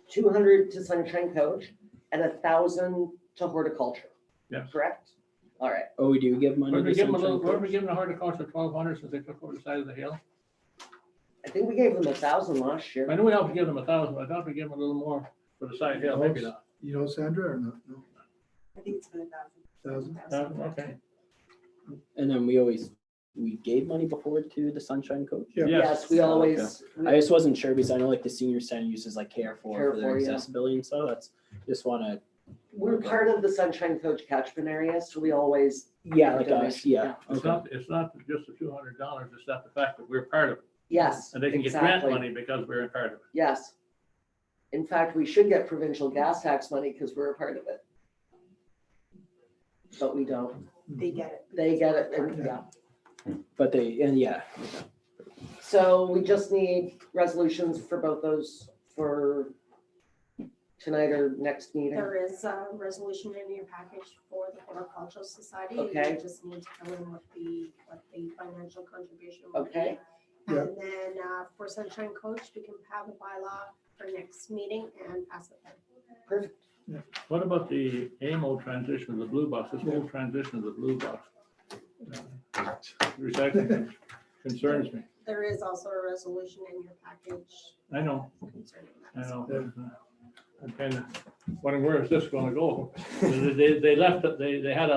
200 to Sunshine Coach and 1,000 to horticulture, yes. correct? All right, Oh, we do give money Were to we giving a Sunshine little, were Coast? we giving a horticulture 1,200 since they took over the side of the hill? I think we gave them 1,000 last I year. know we always give them 1,000, I thought we gave them a little more for the side hill, maybe not. You know Sandra or not? No, I think it's been 1,000. 1,000? Okay. And then we gave money before to the Sunshine Coach? Yeah. Yes, we always, I just wasn't sure because I know like the senior center uses like Care for Care their for, yeah. accessibility and so that's, just wanna, we're part of the Sunshine Coach catchment area, so we always, yeah, like us, yeah. It's Okay. not, it's not just the $200, it's not the fact that we're part of it. yes, And they can get grant exactly. money because we're a part of it. Yes. In fact, we should get provincial gas tax money because we're a part of it. But we don't. They get it. They get it, and yeah. But they, and yeah, So we just need resolutions for both those for tonight or next meeting. There is a resolution in your package for the Horticultural Society. Okay. You just need to fill in what the financial contribution would be. Okay. Yeah. And then for Sunshine Coach, we can have a bylaw for next meeting and pass it then. Perfect. What about the AMO transition of the blue box, this whole transition of the blue box? Recycling concerns me. There is also a resolution in your package I know, concerning I that. know. I'm kind of wondering where is this going to go? They left it, they had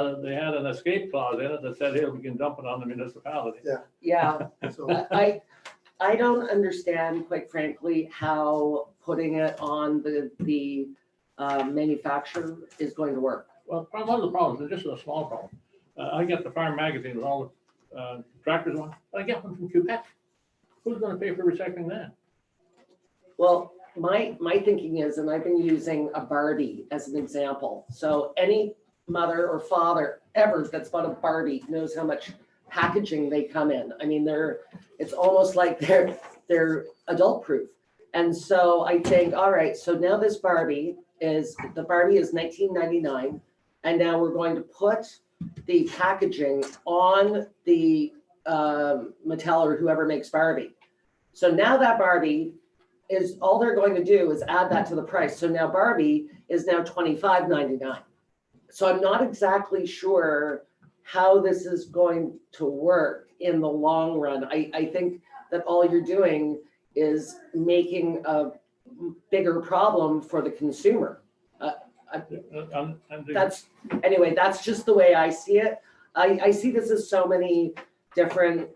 an escape clause in it that said, here, we can dump it on the municipality. Yeah, So, I don't understand, quite frankly, how putting it on the manufacturer is going to work. Well, one of the problems, and this is a small problem, I get the farm magazine with all the tractors on, but I get one from Quebec. Who's gonna pay for recycling that? Well, my thinking is, and I've been using a Barbie as an example. So any mother or father ever that's bought a Barbie knows how much packaging they come in. I mean, it's almost like they're adult proof. And so I think, all right, so now this Barbie is 1999. And now we're going to put the packaging on the Mattel or whoever makes Barbie. So now that Barbie is, all they're going to do is add that to the price. So now Barbie is now $25.99. So I'm not exactly sure how this is going to work in the long run. I think that all you're doing is making a bigger problem for the consumer. That's just the way I see it. I see this as so many different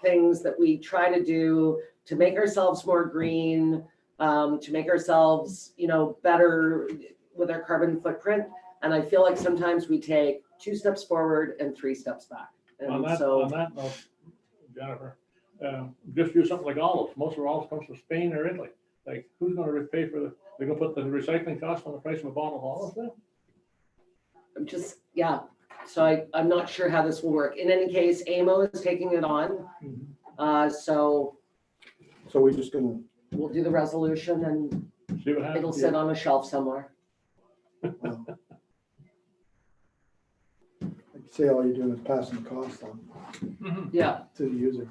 things that we try to do to make ourselves more green, to make ourselves, better with our carbon footprint. And I feel like sometimes we take 2 steps forward and 3 steps back. On And that so, note, Jennifer, just do something like olives. Most of our olives comes from Spain or Italy. Like, who's gonna pay for they're gonna put the recycling cost on the price of a bottle of olives then? I'm just, yeah. So I'm not sure how this will work. In any case, AMO is taking it on. So So we're just gonna, we'll do the resolution and See what happens? it'll sit on a shelf somewhere. like you say, all you're doing is passing the cost on Mhm. Yeah. to the user.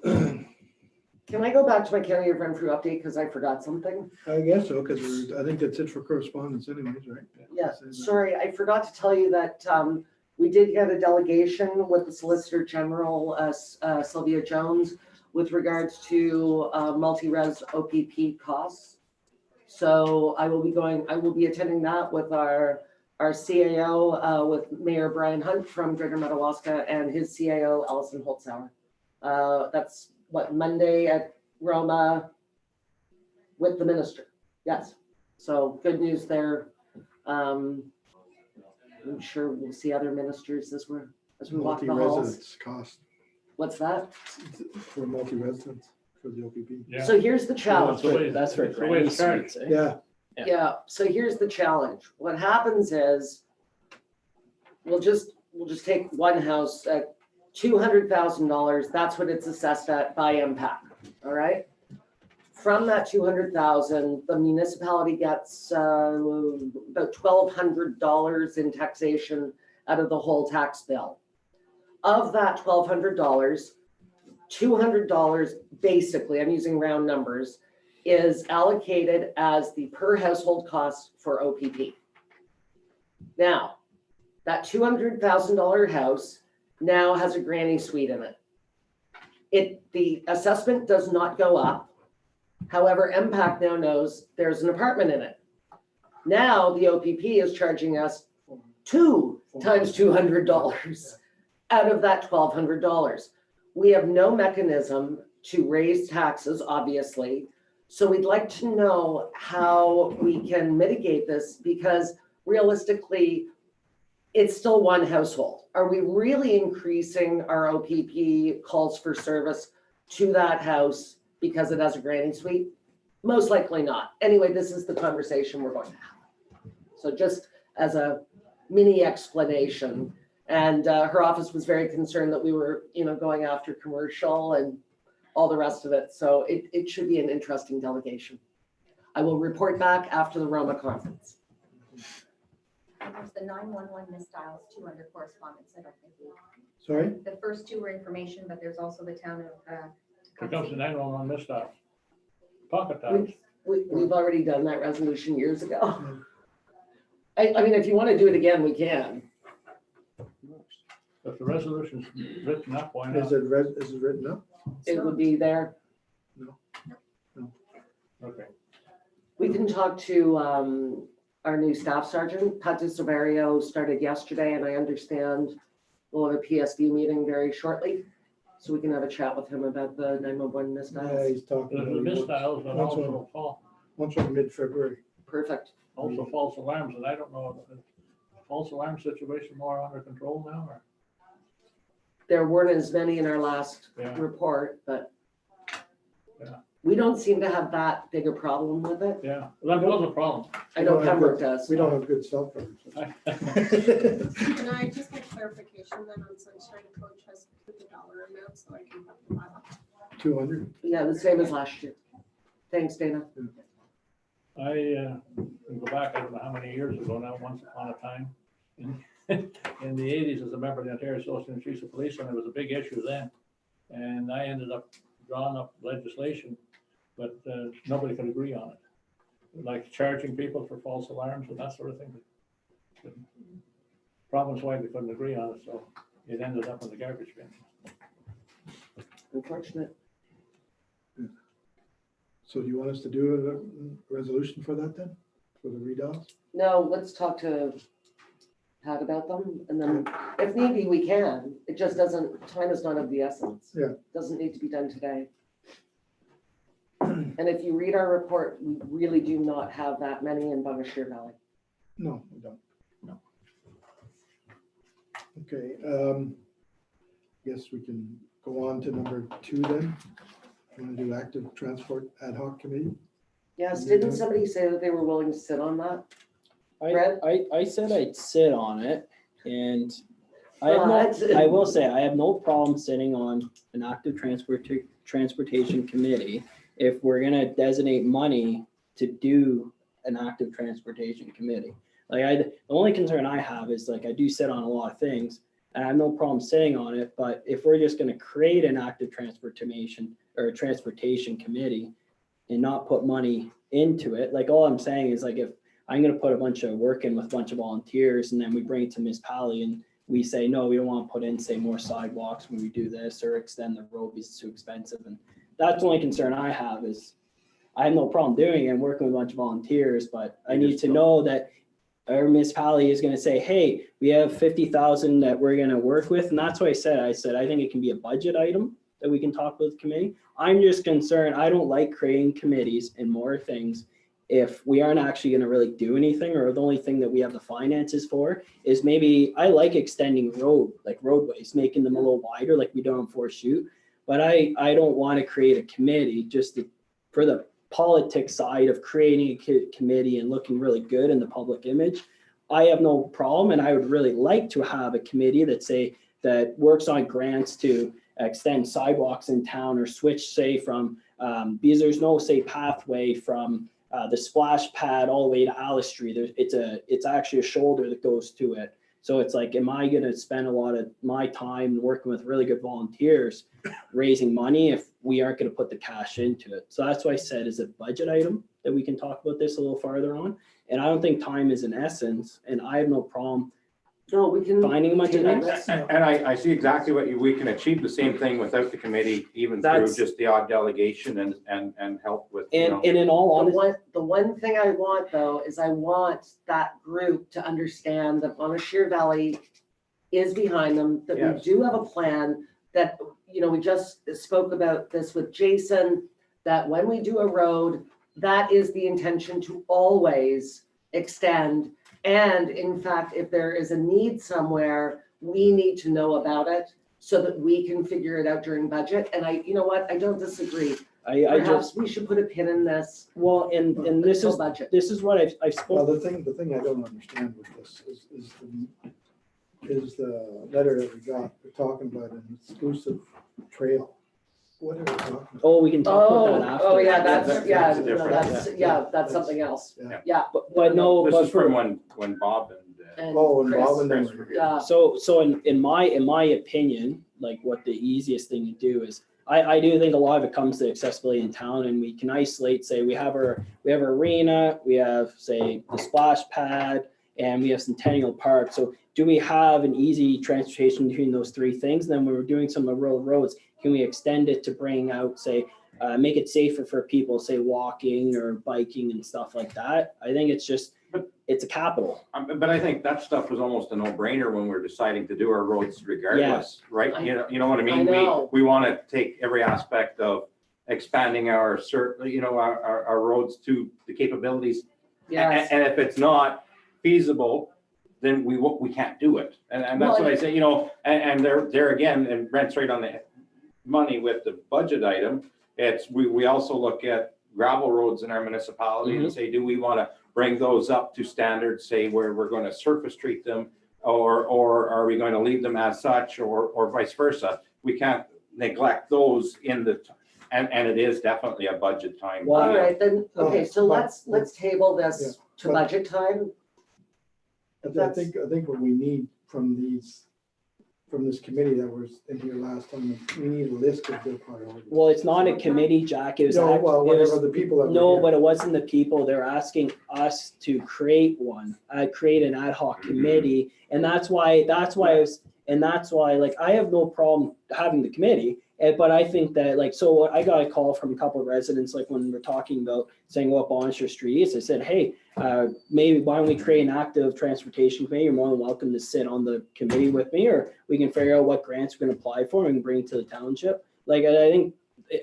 Can I go back to my County of Renfrew update because I forgot something? I guess so, because I think that's it for correspondence anyways, right? Yeah, sorry, I forgot to tell you that we did get a delegation with the Solicitor General, Sylvia Jones, with regards to multi-res OPP costs. So I will be attending that with our CAO, with Mayor Brian Hunt from Greater Madawaska and his CAO, Allison Holtzauer. That's Monday at Roma with the minister. Yes. So good news there. I'm sure we'll see other ministers as we walk the halls. Multi-residence cost What's that? for multi-residents for the OPP. Yeah. So here's the challenge. That's for That's the way granny it's charged. suites, eh? Yeah, Yeah. Yeah, so here's the challenge. What happens is we'll just take one house at $200,000. That's what it's assessed at by impact. All right. From that 200,000, the municipality gets about $1,200 in taxation out of the whole tax bill. Of that $1,200, $200 basically, I'm using round numbers, is allocated as the per household cost for OPP. Now, that $200,000 house now has a granny suite in it. The assessment does not go up. However, MPAC now knows there's an apartment in it. Now the OPP is charging us 2 times $200 out of that $1,200. We have no mechanism to raise taxes, obviously. So we'd like to know how we can mitigate this because realistically, it's still one household. Are we really increasing our OPP calls for service to that house because it has a granny suite? Most likely not. Anyway, this is the conversation we're going to have. So just as a mini explanation, and her office was very concerned that we were, going after commercial and all the rest of it. So it should be an interesting delegation. I will report back after the Roma conference. And there's the 911 misdials too under correspondence. I don't think sorry? the first 2 were information, but there's also the town of Here comes the 911 misdial. Pocket dials. We've already done that resolution years ago. I mean, if you want to do it again, we can. If the resolution's written up, why not? Is it written up? It would be there. Okay. We can talk to our new staff sergeant, Pat DeSilverio, started yesterday, and I understand we'll have a PSD meeting very shortly. so we can have a chat with him about the 911 Yeah, mistiles. he's talking The about mistiles and Once also once from mid-February. Perfect. also false alarms, and I don't know, if the false alarm situation more under control now, or? There weren't as many in our last Yeah. report, but Yeah. we don't seem to have that big a problem with it. Yeah, that was a problem. I know We don't have Pembroke good- does. We don't have good cell phones. Can I just get clarification then on Sunshine Coach has the dollar amount so I can have the file? 200. Yeah, the same as last year. Thanks, Dana. I can go back, I don't know how many years ago now, once upon a time. In the eighties, as a member of the Ontario Association of Chiefs of Police, and it was a big issue then. And I ended up drawing up legislation, but nobody could agree on it. Like charging people for false alarms and that sort of thing. Problems why they couldn't agree on it, so it ended up in the garbage bin. Unfortunate. So do you want us to do a resolution for that then, for the redowns? No, let's talk to Pat about them, and then if need be, we can. It just doesn't, time is not of the essence. Yeah. Doesn't need to be done today. And if you read our report, we really do not have that many in Bonnechere Valley. No, we don't. No. Okay, guess we can go on to number 2 then. Want to do active transport ad hoc committee? Yes, didn't somebody say that they were willing to sit on that? I, Brett? I said I'd sit on it, and I have no, But- I will say, I have no problem sitting on an active transportation committee if we're gonna designate money to do an active transportation committee. Like the only concern I have is like, I do sit on a lot of things, and I have no problem sitting on it, but if we're just gonna create an active transportation or a transportation committee and not put money into it, like all I'm saying is like, if I'm gonna put a bunch of work in with a bunch of volunteers and then we bring it to Ms. Pally and we say, no, we don't wanna put in, say, more sidewalks when we do this or extend the road because it's too expensive. And that's the only concern I have is I have no problem doing it and working with a bunch of volunteers, but I need to know that our Ms. Pally is gonna say, hey, we have 50,000 that we're gonna work with. And that's what I said, I think it can be a budget item that we can talk with the committee. I'm just concerned, I don't like creating committees and more things if we aren't actually gonna really do anything, or the only thing that we have the finances for is maybe, I like extending roadways, making them a little wider like we do on Forest Chute. But I don't wanna create a committee just for the politics side of creating a committee and looking really good in the public image. I have no problem, and I would really like to have a committee that works on grants to extend sidewalks in town or switch, say, from, because there's no, say, pathway from the splash pad all the way to Alice Street. It's actually a shoulder that goes to it. So it's like, am I gonna spend a lot of my time working with really good volunteers, raising money if we aren't gonna put the cash into it? So that's why I said is a budget item that we can talk about this a little farther on. And I don't think time is an essence, and I have no problem No, we can. finding a bunch of table things. this. And I see exactly we can achieve the same thing without the committee, even through That's- just the odd delegation and help with, you know. And in all honesty, The one thing I want though, is I want that group to understand that Bonnechere Valley is behind them, that we Yes. do have a plan, that, we just spoke about this with Jason, that when we do a road, that is the intention to always extend. And in fact, if there is a need somewhere, we need to know about it so that we can figure it out during budget. And you know what, I don't disagree. I Perhaps just, we should put a pin in this well, and this until is, budget. this is what I've Well, spoken. the thing I don't understand with this is the letter that we got, we're talking about an exclusive trail. What are we talking about? Oh, we can talk about that after. Oh, yeah, That's that's, different. that's something else. Yeah. Yeah. But no, This but is from for, when Bob and. Oh, and Chris. Bob and them Chris were were here. Yeah, so in my opinion, like what the easiest thing to do is, I do think a lot of it comes to accessibility in town, and we can isolate, say, we have our arena, we have, say, the splash pad, and we have Centennial Park. So do we have an easy transportation between those three things? And then when we're doing some of the rural roads, can we extend it to bring out, say, make it safer for people, say, walking or biking and stuff like that? I think it's just, it's a capital. But I think that stuff was almost a no-brainer when we're deciding to do our roads regardless, right? You know what I mean? know. We want to take every aspect of expanding our our roads to the capabilities. Yes. And if it's not feasible, then we can't do it. And that's what I say, and there again, and Brent's right on the money with the budget item. It's, we also look at gravel roads in our municipality and say, do we want to bring those up to standards, say where we're going to surface treat them, or are we going to leave them as such, or vice versa? We can't neglect those in the, and it is definitely a budget time. Well, All right, then, okay, so But- let's table this to but- budget time. I think what we need from this committee that was in here last time, we need a list of their priorities. Well, it's not a committee, Jack. It was, No, well, it was whatever the people that were no, here. but it wasn't the people. They're asking us to create one, create an ad hoc committee. And that's why like, I have no problem having the committee. But I think that like, so I got a call from a couple of residents, like when we're talking about saying what Bonnechere Street is, I said, hey, maybe why don't we create an active transportation committee? You're more than welcome to sit on the committee with me, or we can figure out what grants we're gonna apply for and bring it to the township. Like, I think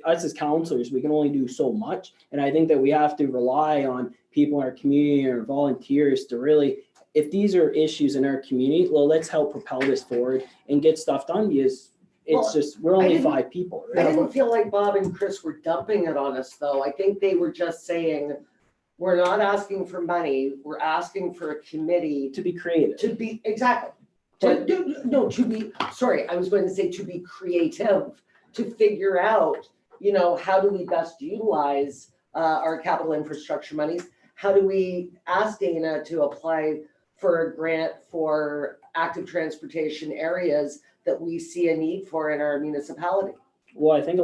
us as counselors, we can only do so much. And I think that we have to rely on people in our community or volunteers to really, if these are issues in our community, well, let's help propel this forward and get stuff done, because Well, it's just, we're I only didn't- 5 people, I right? didn't feel like Bob and Chris were dumping it on us, though. I think they were just saying, we're not asking for money, we're asking for a committee To be creative. to be, exactly. To be, sorry, I was going to say to be creative, to figure out, how do we best utilize our capital infrastructure monies? How do we ask Dana to apply for a grant for active transportation areas that we see a need for in our municipality? Well, I think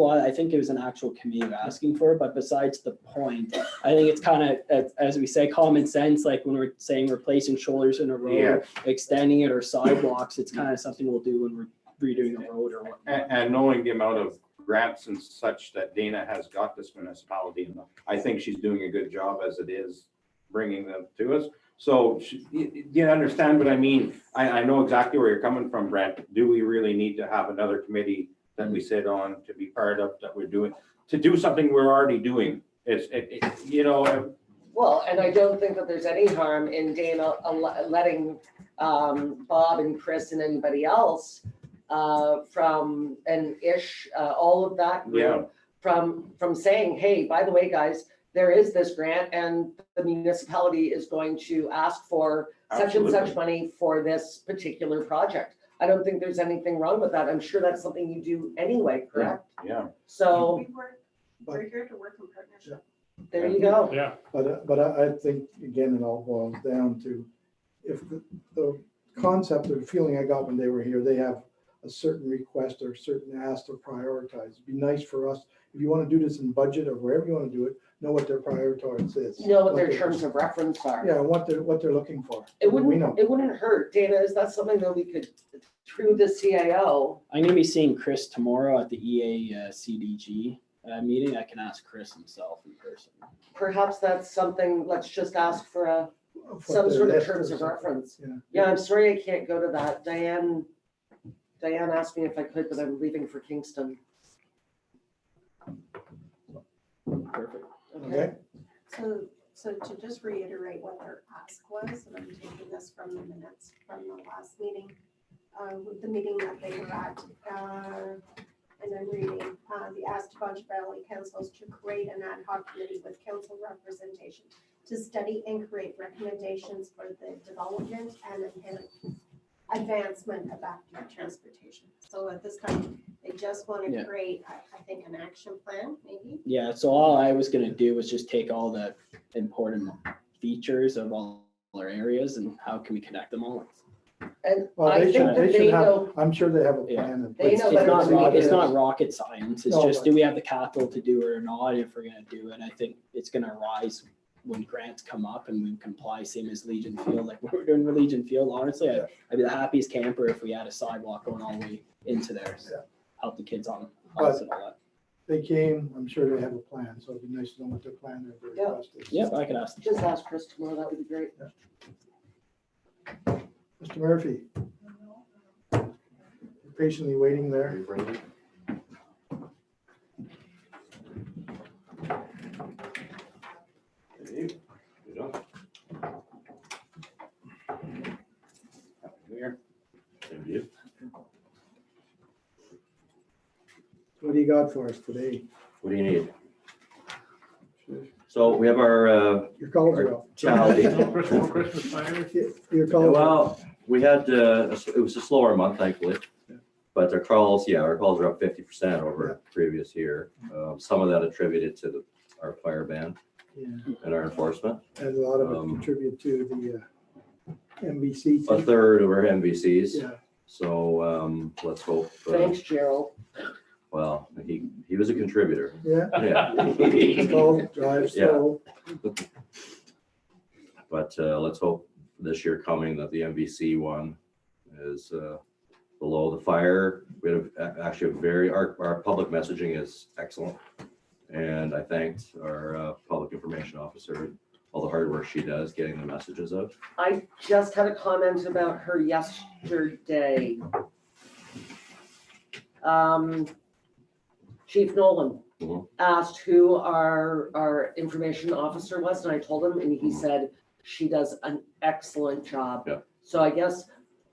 it was an actual committee asking for it, but besides the point, I think it's kind of, as we say, common sense, like when we're saying replacing shoulders in a road, extending it, or sidewalks, it's kind of something we'll do when we're redoing a road or whatnot. And knowing the amount of grants and such that Dana has got this municipality, I think she's doing a good job as it is bringing them to us. So you understand what I mean? I know exactly where you're coming from, Brent. Do we really need to have another committee that we sit on to be part of, that we're doing, to do something we're already doing? Well, and I don't think that there's any harm in Dana letting Bob and Chris and anybody else from all of that group, from saying, hey, by the way, guys, there is this grant and the municipality is going to ask for such and such money for this particular project. I don't think there's anything wrong with that. I'm sure that's something you do anyway, correct? Yeah. So We're here to work in partnership. there you go. Yeah, But I think, again, it all boils down to, if the concept or feeling I got when they were here, they have a certain request or certain ask or prioritize. It'd be nice for us, if you want to do this in budget or wherever you want to do it, know what their priorities is. You know what their terms of reference are. Yeah, what they're looking for. It We know. wouldn't hurt. Dana, is that something that we could, through the CAO? I'm gonna be seeing Chris tomorrow at the EA CDG meeting. I can ask Chris himself in person. Perhaps that's something, let's just ask for For some their sort of list terms or of something. reference. Yeah. Yeah, I'm sorry I can't go to that. Diane asked me if I could, but I'm leaving for Kingston. Perfect. Okay. So to just reiterate what their ask was, and I'm taking this from the minutes from the last meeting, with the meeting that they were at, and I'm reading, the ask to Bonnechere Valley councils to create an ad hoc committee with council representation to study and create recommendations for the development and advancement of active transportation. So at this time, they just want Yeah. to create, I think, an action plan, maybe. Yeah, so all I was gonna do was just take all the important features of all our areas and how can we connect them all. And Well, I they think should, that they should have, know, I'm sure they have a Yeah. plan. in They place. know It's better not than we it's do. not rocket science. It's No, just, but- do we have the capital to do it or not? If we're gonna do it, I think it's gonna arise when grants come up and we can apply, same as Legion Field, like what we're doing with Legion Field. Honestly, I'd be the happiest camper if we had a sidewalk going all the way into there. Yeah. Help the kids on But- house and all that. they came, I'm sure they have a plan, so it'd be nice to know what their plan or their Yeah. request is. Yep, I can ask. Just ask Chris tomorrow, that would be great. Mr. Murphy. Patiently waiting there. Here. Same to you. What do you got for us today? What do you need? So we have our Your calls are up. tally. Christmas fires. Your calls are up. Well, we had, it was a slower month, thankfully. But our calls are up 50% over previous year. Some of that attributed to our fire ban Yeah, and our enforcement. and a lot of it contribute to the MVC. A third of our MVCs. Yeah, So let's hope. Thanks, Gerald. Well, he was a contributor. yeah. Yeah. Call, drive slow. But let's hope this year coming that the MVC one is below the fire. We have actually our public messaging is excellent. And I thanked our public information officer, all the hard work she does getting the messages out. I just had a comment about her yesterday. Chief Nolan Mhm. asked who our information officer was, and I told him, and he said she does an excellent job. Yeah. So I guess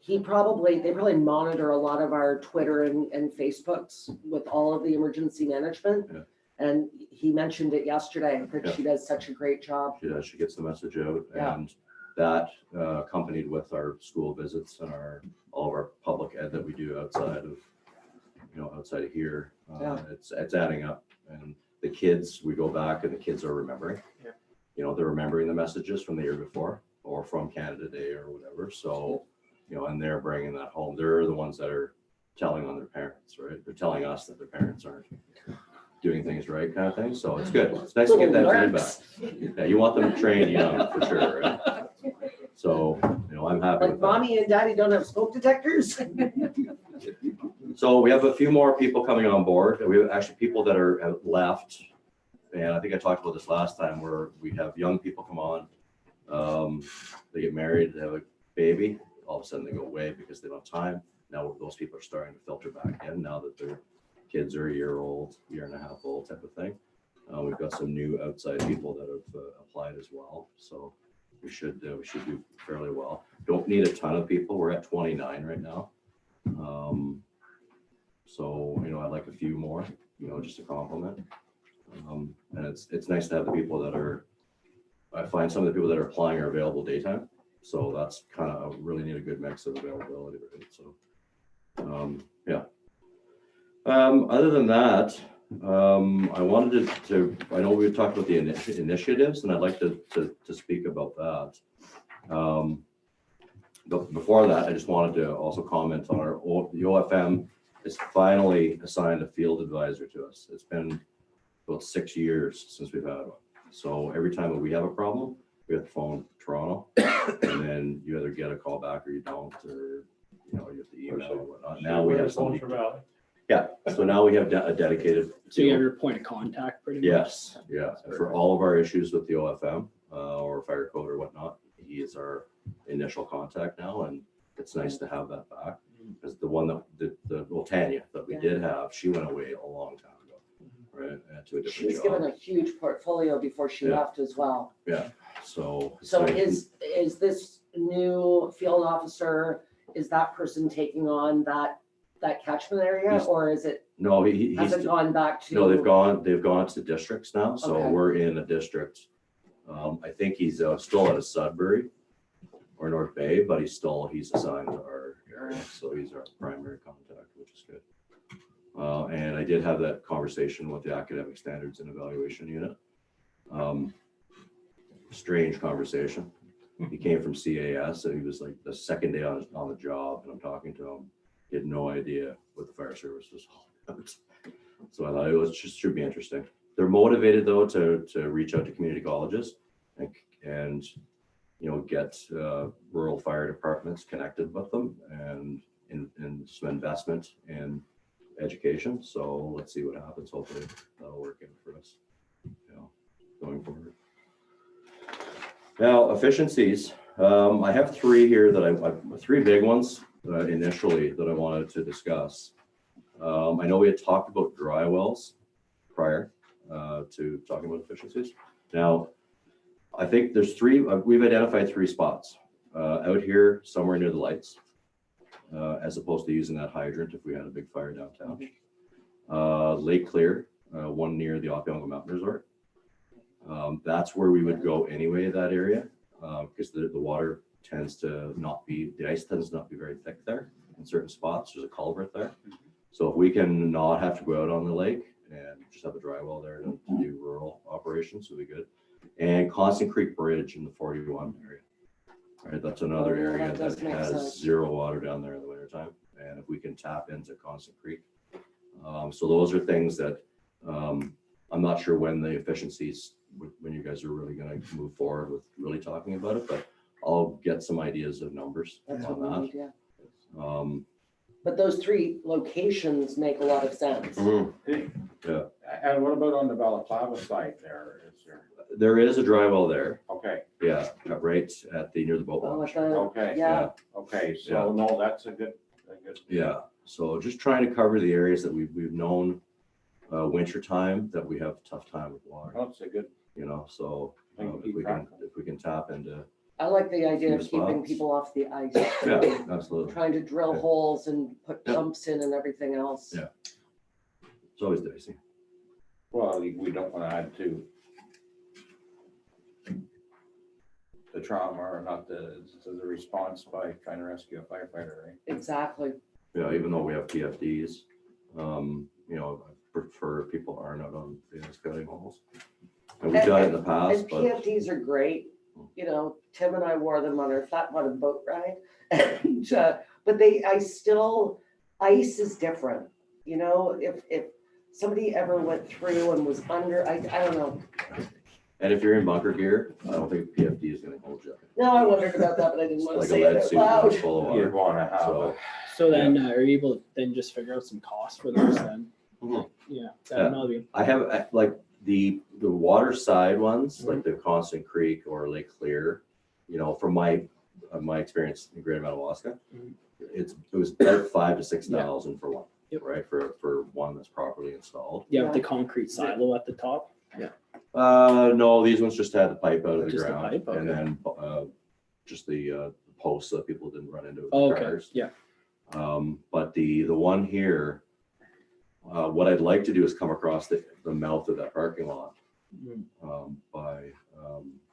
they probably monitor a lot of our Twitter and Facebooks with all of the emergency management. Yeah. And he mentioned it yesterday, that Yeah. she does such a great job. She does, she gets the message out, Yeah. and that accompanied with our school visits and all of our public ed that we do outside of here. Yeah. It's adding up, and the kids, we go back and the kids are remembering. Yeah. They're remembering the messages from the year before or from Canada Day or whatever. So, and they're bringing that home. They're the ones that are telling on their parents, right? They're telling us that their parents aren't doing things right, kind of thing. So it's good. It's nice to get that feedback. Yeah, you want them trained young for sure, right? So, I'm happy Like with that. mommy and daddy don't have smoke detectors? So we have a few more people coming on board. We have actually people that are left. And I think I talked about this last time where we have young people come on. They get married, they have a baby. All of a sudden they go away because they don't have time. Now those people are starting to filter back in now that their kids are a year old, year and a half old type of thing. We've got some new outside people that have applied as well. So we should do fairly well. Don't need a ton of people. We're at 29 right now. So, I'd like a few more, just a compliment. And it's nice to have the people I find some of the people that are applying are available daytime. So that's kind of really need a good mix of availability, right? So, yeah. Other than that, I wanted I know we've talked about the initiatives, and I'd like to speak about that. But before that, I just wanted to also comment on the OFM has finally assigned a field advisor to us. It's been about 6 years since we've had one. So every time that we have a problem, we have to phone Toronto, and then you either get a call back or you don't, or you have to email or whatnot. Now we have somebody. Yeah, so now we have a dedicated. So you have your point of contact pretty much? Yes, yeah. And for all of our issues with the OFM or fire code or whatnot, he is our initial contact now, and it's nice to have that back. Because the one Tanya that we did have, she went away a long time ago, right? To a different She's job. given a huge portfolio before she Yeah. left as well. Yeah, so. it's So nice. is this new field officer, is that person taking on that catchment area, He's- or is it, No, has he's, it gone back to? no, they've gone to districts now, so Okay. we're in a district. I think he's still out of Sudbury or North Bay, but he's assigned to our area, so he's our primary contact, which is good. And I did have that conversation with the Academic Standards and Evaluation Unit. Strange conversation. He came from CAS, and he was like the second day on the job, and I'm talking to him. He had no idea what the fire service was all about. So I thought it should be interesting. They're motivated though to reach out to community colleges and get rural fire departments connected with them and some investment in education. So let's see what happens. Hopefully that'll work out for us, going forward. Now, efficiencies. I have three here that three big ones initially that I wanted to discuss. I know we had talked about dry wells prior to talking about efficiencies. Now, I think there's three, we've identified three spots out here somewhere near the lights, as opposed to using that hydrant if we had a big fire downtown. Lake Clear, one near the Opiongo Mountain Resort. That's where we would go anyway, that area, because the water tends to not be, the ice tends to not be very thick there in certain spots. There's a culvert there. So if we can not have to go out on the lake and just have a dry well there to do rural operations, would be good. And Constant Creek Bridge in the 41 area. Right, that's another area that has zero water down there in the wintertime. And if we can tap into Constant Creek. So those are things that I'm not sure when the efficiencies, when you guys are really going to move forward with really talking about it, but I'll get some ideas of numbers on that. But those three locations make a lot of sense. Yeah. And what about on the Balaclava side there? There is a dry well there. Okay, Yeah, right at near the boat launch. okay. Yeah, Okay, so no, that's a good. Yeah, so just trying to cover the areas that we've known winter time that we have a tough time with water, That's a good. so Thing to if we can tap into. I like the idea of Few keeping spots. people off the ice. Yeah, absolutely. Trying to drill Yeah. holes and put Yeah. pumps in and everything else. Yeah. It's always dicey. Well, we don't want to add to the trauma or not the response by trying to rescue a firefighter, right? Exactly. Yeah, even though we have PFDs, I prefer people aren't out on the ice cutting holes. And we've done it in the past, And but PFDs are great. Tim and I wore them on our flat bottom boat ride. And, but ice is different. If somebody ever went through and was under, I don't know. and if you're in bunker gear, I don't think PFD is going to hold you. No, I wondered about that, but I didn't want to Like a say lead it out suit loud. full of You'd water. want to have. So, So then, are you able to then just figure out some costs for those then? Mhm. Yeah. Yeah. That'll be. I have like the water side ones, like the Constant Creek or Lake Clear, from my experience in Greater Madawaska, it was about 5,000 to 6,000 for one, right? For one that's properly installed. Yeah, with the concrete silo at the top. No, these ones just had the pipe out of the Just the ground, pipe, okay. and then just the posts so that people didn't run into with Oh, the okay. cars. Yeah. But the one here, what I'd like to do is come across the mouth of that parking lot by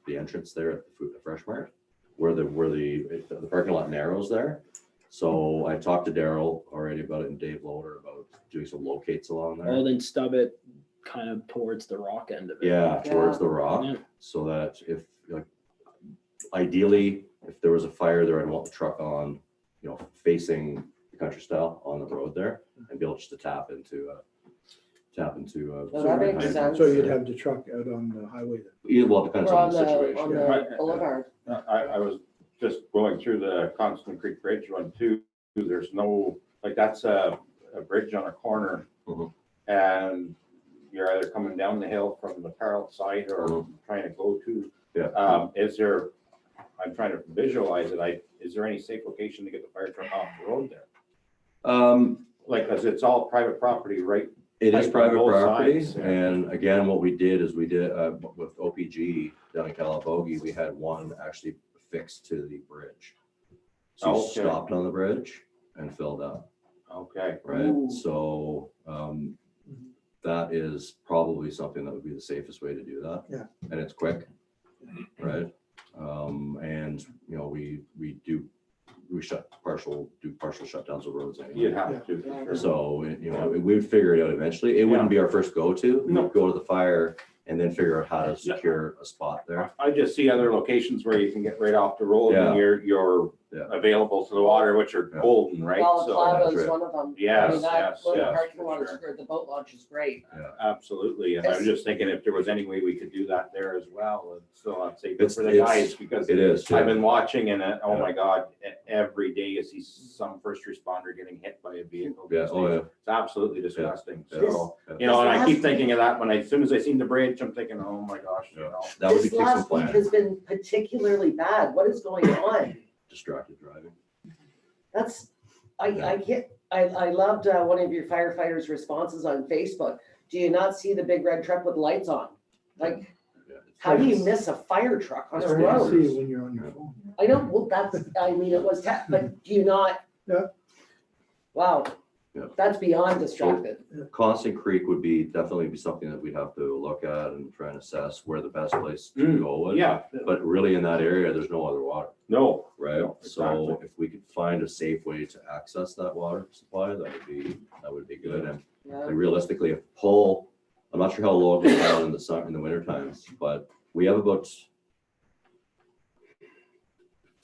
the entrance there at the Fresh Mart, where the parking lot narrows there. So I talked to Daryl already about it and Dave Loader about doing some locates along there. Oh, then stub it kind of towards the rock end of it. Yeah, towards the rock, Yeah. so that ideally, if there was a fire there, I'd want the truck on, facing the country style on the road there, and be able just to tap into. Well, that makes sense. So you'd have the truck out on the highway then? Either, well, it depends Or on on the situation. the Right. boulevard. I was just going through the Constant Creek Bridge one too. There's no, that's a bridge on a corner. Mhm. And you're either coming down the hill from the parallel side or trying to go to. Yeah. I'm trying to visualize it. Is there any safe location to get the fire truck off the road there? Cause it's all private property, right? It is Like private both property, sides, yeah. and again, what we did is with OPG down in Calabogie, we had one actually fixed to the bridge. So Okay. stopped on the bridge and filled up, Okay. right? Ooh. So that is probably something that would be the safest way to do that. Yeah. And it's quick, right? And we do partial shutdowns of roads anyway. You'd have to, for sure. So, we'd figure it out eventually. It wouldn't be our first go-to. No. We'd go to the fire and then figure out how to secure a spot there. I just see other locations where you can get right off the road Yeah. and you're available to the water, which are Yeah. golden, right? Well, So, Cloud that's is right. one of them. Yes, I mean, that yes, little yes, parking for lot, sure. or the boat launch is great. absolutely. And I was just thinking if there was any way we could do that there as well. And so I'd say good It's- for the it's- guys because It is. I've yeah. been watching and oh Yeah. my God, every day I see some first responder getting hit by a vehicle. Yeah, these oh, days. yeah. It's absolutely disgusting. Yeah. So, Yeah. you know, and I This keep last thinking of that when as soon as I seen the bridge, I'm thinking, oh my gosh, you Yeah. know. That would be This take some last week planning. has been particularly bad. What is going on? Distracted driving. That's, I can't, I loved one of your firefighters' responses on Facebook. Do you not see the big red truck with lights on? Like, Yeah, it's- how do you miss a fire truck on It's a hard to road? see it when you're on your phone. I know, well, that's, I mean, it was, but do you not? Yeah. Wow, Yeah. that's beyond distracted. Constant Creek would definitely be something that we'd have to look at and try and assess where the best place to go is. Yeah, But really in that area, there's no other water, no, right? No, So exactly. if we could find a safe way to access that water supply, that would be good. And Yeah. realistically, if pull, I'm not sure how low it goes down in the summer, in the winter times, but we have about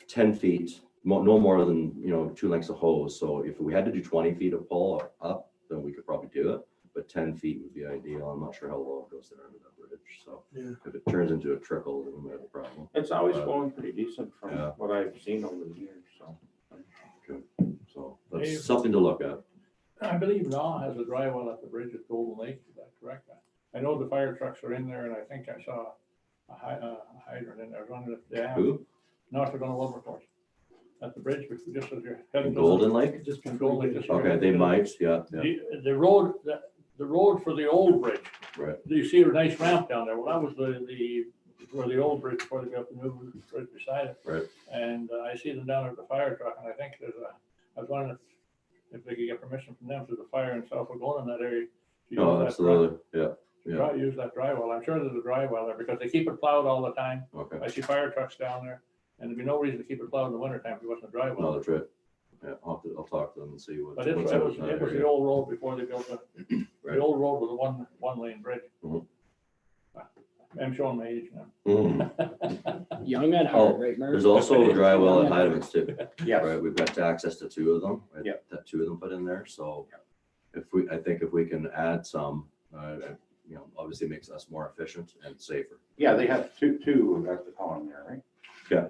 10 feet, no more than, 2 lengths of hose. So if we had to do 20 feet of pull up, then we could probably do it. But 10 feet would be ideal. I'm not sure how low it goes there under that bridge. So Yeah. if it turns into a trickle, then we might have a problem. it's always going pretty decent from Yeah. what I've seen over the years, so. So Dave? that's something to look at. I believe Naw has a dry well at the bridge at Golden Lake, is that correct? I know the fire trucks are in there, and I think I saw a hydrant in there. I was wondering if they have, Who? north of on Wilberforce, at the bridge, just as you're heading. In to the- Golden Lake? Just In Golden Lake, just- Okay, they might, yeah, The road, the road for the old bridge, right. you see a nice ramp down there. Well, that was where the old bridge, before they got the new bridge beside it. Right. And I see them down at the fire truck, and I think I was wondering if they could get permission from them through the fire and stuff, we're going in that area. to use Oh, that absolutely, yeah, Use that dry well. I'm sure there's a dry well there because they keep it plowed all the time. okay. I see fire trucks down there, and there'd be no reason to keep it plowed in the winter time if it wasn't a dry well. No, that's right. Yeah, I'll talk to them and see But it what's was, out in that it was the area. old road before they built the Right. old road with a one lane bridge. Mhm. I'm showing my age now. Mhm. Young at Oh, heart, right, Murph? There's also a dry well at Heideman's too. Yes. Right, we've got access to 2 of them. right, Yeah. That 2 of them put in there, so I think if we can add some, obviously makes us more efficient and safer. Yeah, they have two at the column there, right? Yeah.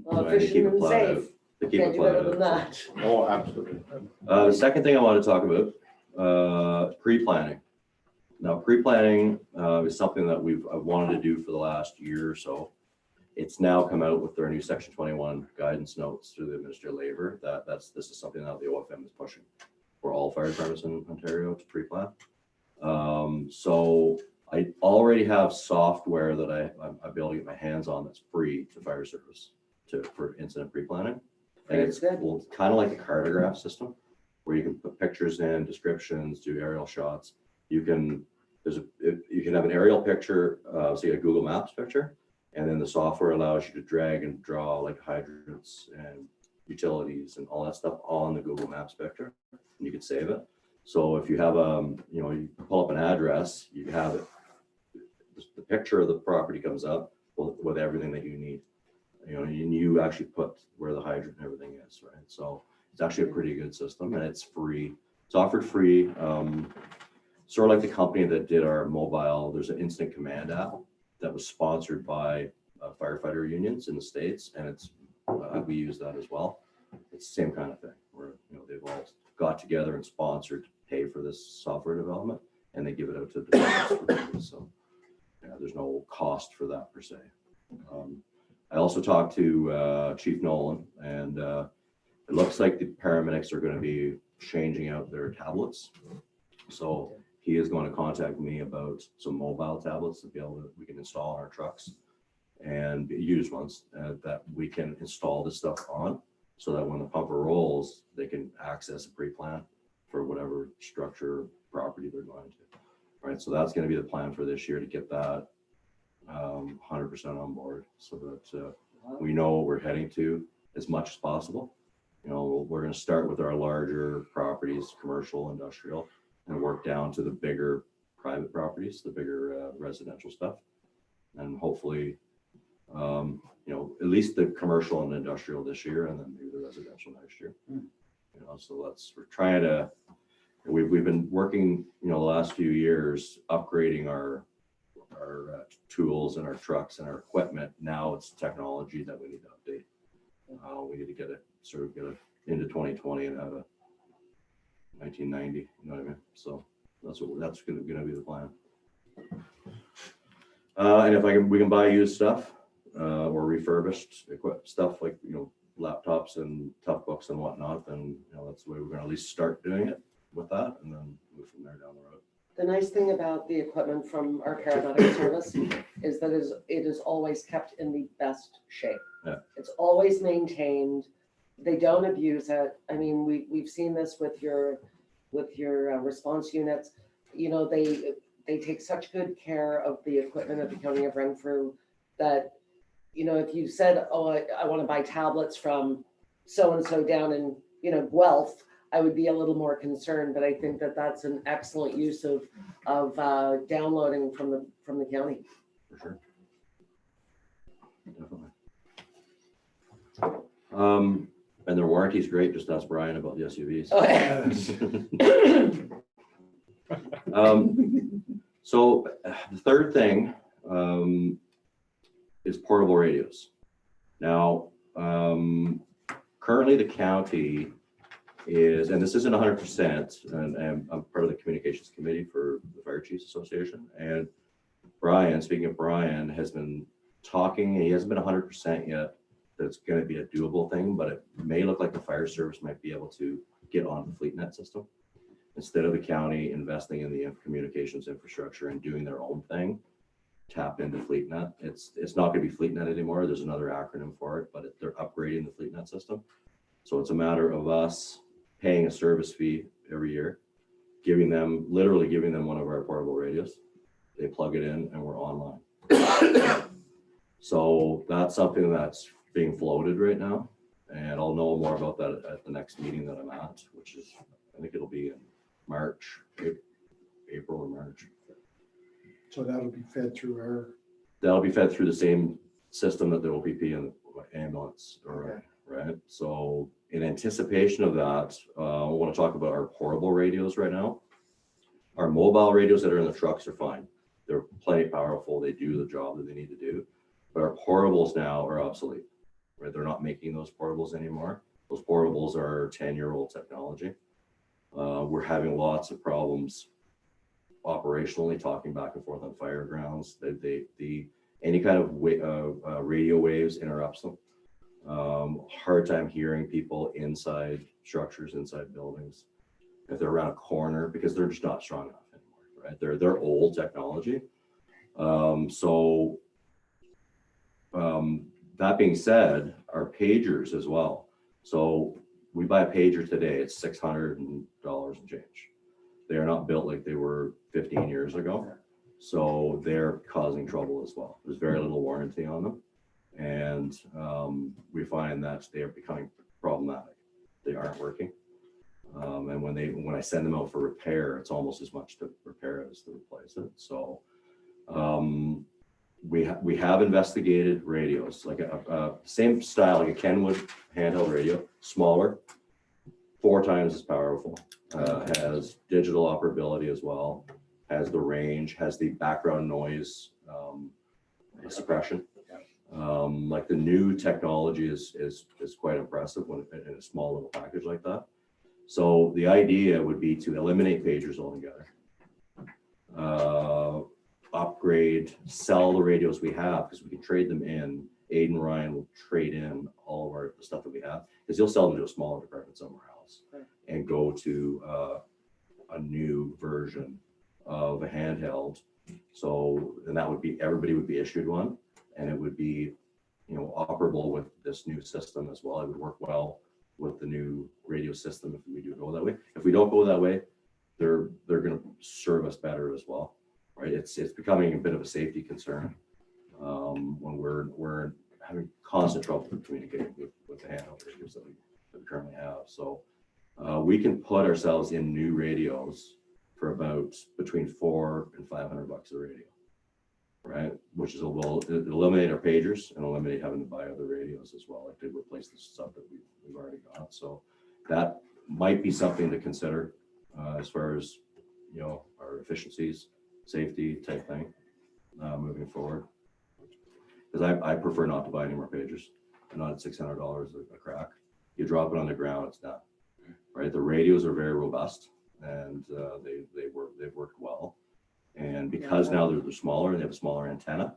Well, Right, they keep efficient it and plowed out. safe. They keep Can't it do better plowed than out. that. Oh, absolutely. The second thing I want to talk about, pre-planning. Now, pre-planning is something that I've wanted to do for the last year or so. It's now come out with their new Section 21 guidance notes through the Ministry of Labor. This is something that the OFM is pushing for all fire departments in Ontario to pre-plan. So I already have software that I'm able to get my hands on that's free to fire service for incident pre-planning. And it's Good. kind of like a cartograph system where you can put pictures in, descriptions, do aerial shots. You can have an aerial picture, say a Google Maps picture, and then the software allows you to drag and draw like hydrants and utilities and all that stuff on the Google Maps picture, and you can save it. So if you have you pull up an address, you have it. The picture of the property comes up with everything that you need. You actually put where the hydrant and everything is, right? So it's actually a pretty good system, and it's free. It's offered free. Sort of like the company that did our mobile. There's an instant command app that was sponsored by firefighter unions in the States, and we use that as well. It's the same kind of thing where they've all got together and sponsored to pay for this software development, and they give it out to the developers. So there's no cost for that per se. I also talked to Chief Nolan, and it looks like the paramedics are going to be changing out their tablets. So he is going to contact me about some mobile tablets we can install on our trucks, and used ones that we can install this stuff on, so that when the pumper rolls, they can access a pre-plan for whatever structure property they're going to. Right, so that's going to be the plan for this year, to get that 100% on board, so that we know what we're heading to as much as possible. We're going to start with our larger properties, commercial, industrial, and work down to the bigger private properties, the bigger residential stuff, and hopefully You know, at least the commercial and industrial this year, and then maybe the residential next year. You know, so we're trying to, we've been working, you know, the last few years upgrading our tools and our trucks and our equipment. Now it's technology that we need to update. We need to get it into 2020 and have a 1990, you know what I mean? So that's going to be the plan. And if we can buy used stuff or refurbished stuff like, you know, laptops and tough books and whatnot, then, you know, that's the way we're going to at least start doing it with that, and then move from there down the road. The nice thing about the equipment from our paramedic service is that it is always kept in the best shape. Yeah. It's always maintained. They don't abuse it. I mean, we've seen this with your response units. You know, they take such good care of the equipment of the County of Renfrew that, you know, if you said, oh, I want to buy tablets from so-and-so down in, you know, Guelph, I would be a little more concerned, but I think that that's an excellent use of downloading from the county. For sure. Definitely. And their warranty is great. Just ask Brian about the SUVs. So the third thing is portable radios. Now, currently the county is, and this isn't 100%, and I'm part of the communications committee for the Fire Chiefs Association. And Brian, speaking of Brian, has been talking, and he hasn't been 100% yet, that it's going to be a doable thing, but it may look like the fire service might be able to get on the FleetNet system. Instead of the county investing in the communications infrastructure and doing their own thing, tap into FleetNet. It's not going to be FleetNet anymore. There's another acronym for it, but they're upgrading the FleetNet system. So it's a matter of us paying a service fee every year, literally giving them one of our portable radios. They plug it in and we're online. So that's something that's being floated right now. And I'll know more about that at the next meeting that I'm at, which is, I think it'll be in March, April or March. So that'll be fed through That'll be fed through the same system that the OPP and ambulance are, right? So in anticipation of that, I want to talk about our portable radios right now. Our mobile radios that are in the trucks are fine. They're plenty powerful. They do the job that they need to do. But our portables now are obsolete, right? They're not making those portables anymore. Those portables are 10-year-old technology. We're having lots of problems operationally, talking back and forth on fire grounds. Any kind of radio waves interrupts them. Hard time hearing people inside structures, inside buildings, if they're around a corner, because they're just not strong enough anymore, right? They're old technology. That being said, our pagers as well. So we buy a pager today, it's $600 and change. They are not built like they were 15 years ago. So they're causing trouble as well. There's very little warranty on them. And we find that they are becoming problematic. They aren't working. And when I send them out for repair, it's almost as much to repair as to replace it. So we have investigated radios, like a same style, like a Kenwood handheld radio, smaller, 4 times as powerful, has digital operability as well, has the range, has the background noise suppression. Like the new technology is quite impressive when in a small little package like that. So the idea would be to eliminate pagers altogether, upgrade, sell the radios we have, because we can trade them in. Aiden Ryan will trade in all of the stuff that we have, because he'll sell them to a smaller department somewhere else and go to a new version of a handheld. So, and that would be, everybody would be issued one, and it would be, you know, operable with this new system as well. It would work well with the new radio system if we do go that way. If we don't go that way, they're going to serve us better as well, right? It's becoming a bit of a safety concern when we're having constant trouble communicating with the handheld radios that we currently have. So we can put ourselves in new radios for about between $400 and $500 a radio. right? Which is, will eliminate our pagers and eliminate having to buy other radios as well, like to replace the stuff that we've already got. So that might be something to consider as far as, you know, our efficiencies, safety type thing moving forward. Because I prefer not to buy any more pagers. And not at $600 a crack. You drop it on the ground, it's done. Right? The radios are very robust and they've worked well. And because now they're smaller and they have a smaller antenna,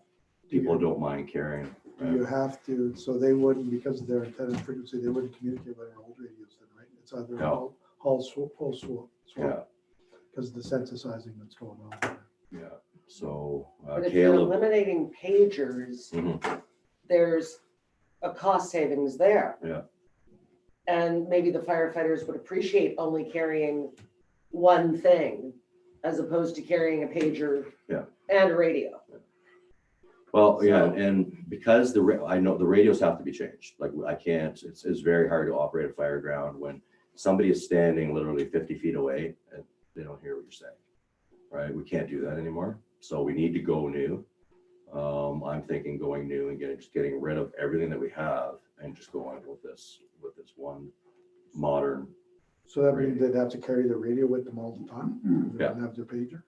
people don't mind carrying. You have to, so they wouldn't, because of their antenna frequency, they wouldn't communicate with our old radios then, right? It's either No. hull swap. Yeah. Because of the synthesizing that's going on there. Yeah. So But if you're Caleb. eliminating pagers, Mhm. there's a cost savings there. Yeah. And maybe the firefighters would appreciate only carrying one thing as opposed to carrying a pager Yeah. and a radio. Well, yeah, So- and because I know the radios have to be changed. Like I can't, it's very hard to operate a fire ground when somebody is standing literally 50 feet away and they don't hear what you're saying, right? We can't do that anymore. So we need to go new. I'm thinking going new and just getting rid of everything that we have and just going with this one modern. So that means they'd have to carry the radio with them all the time? They Yeah. don't have their pager?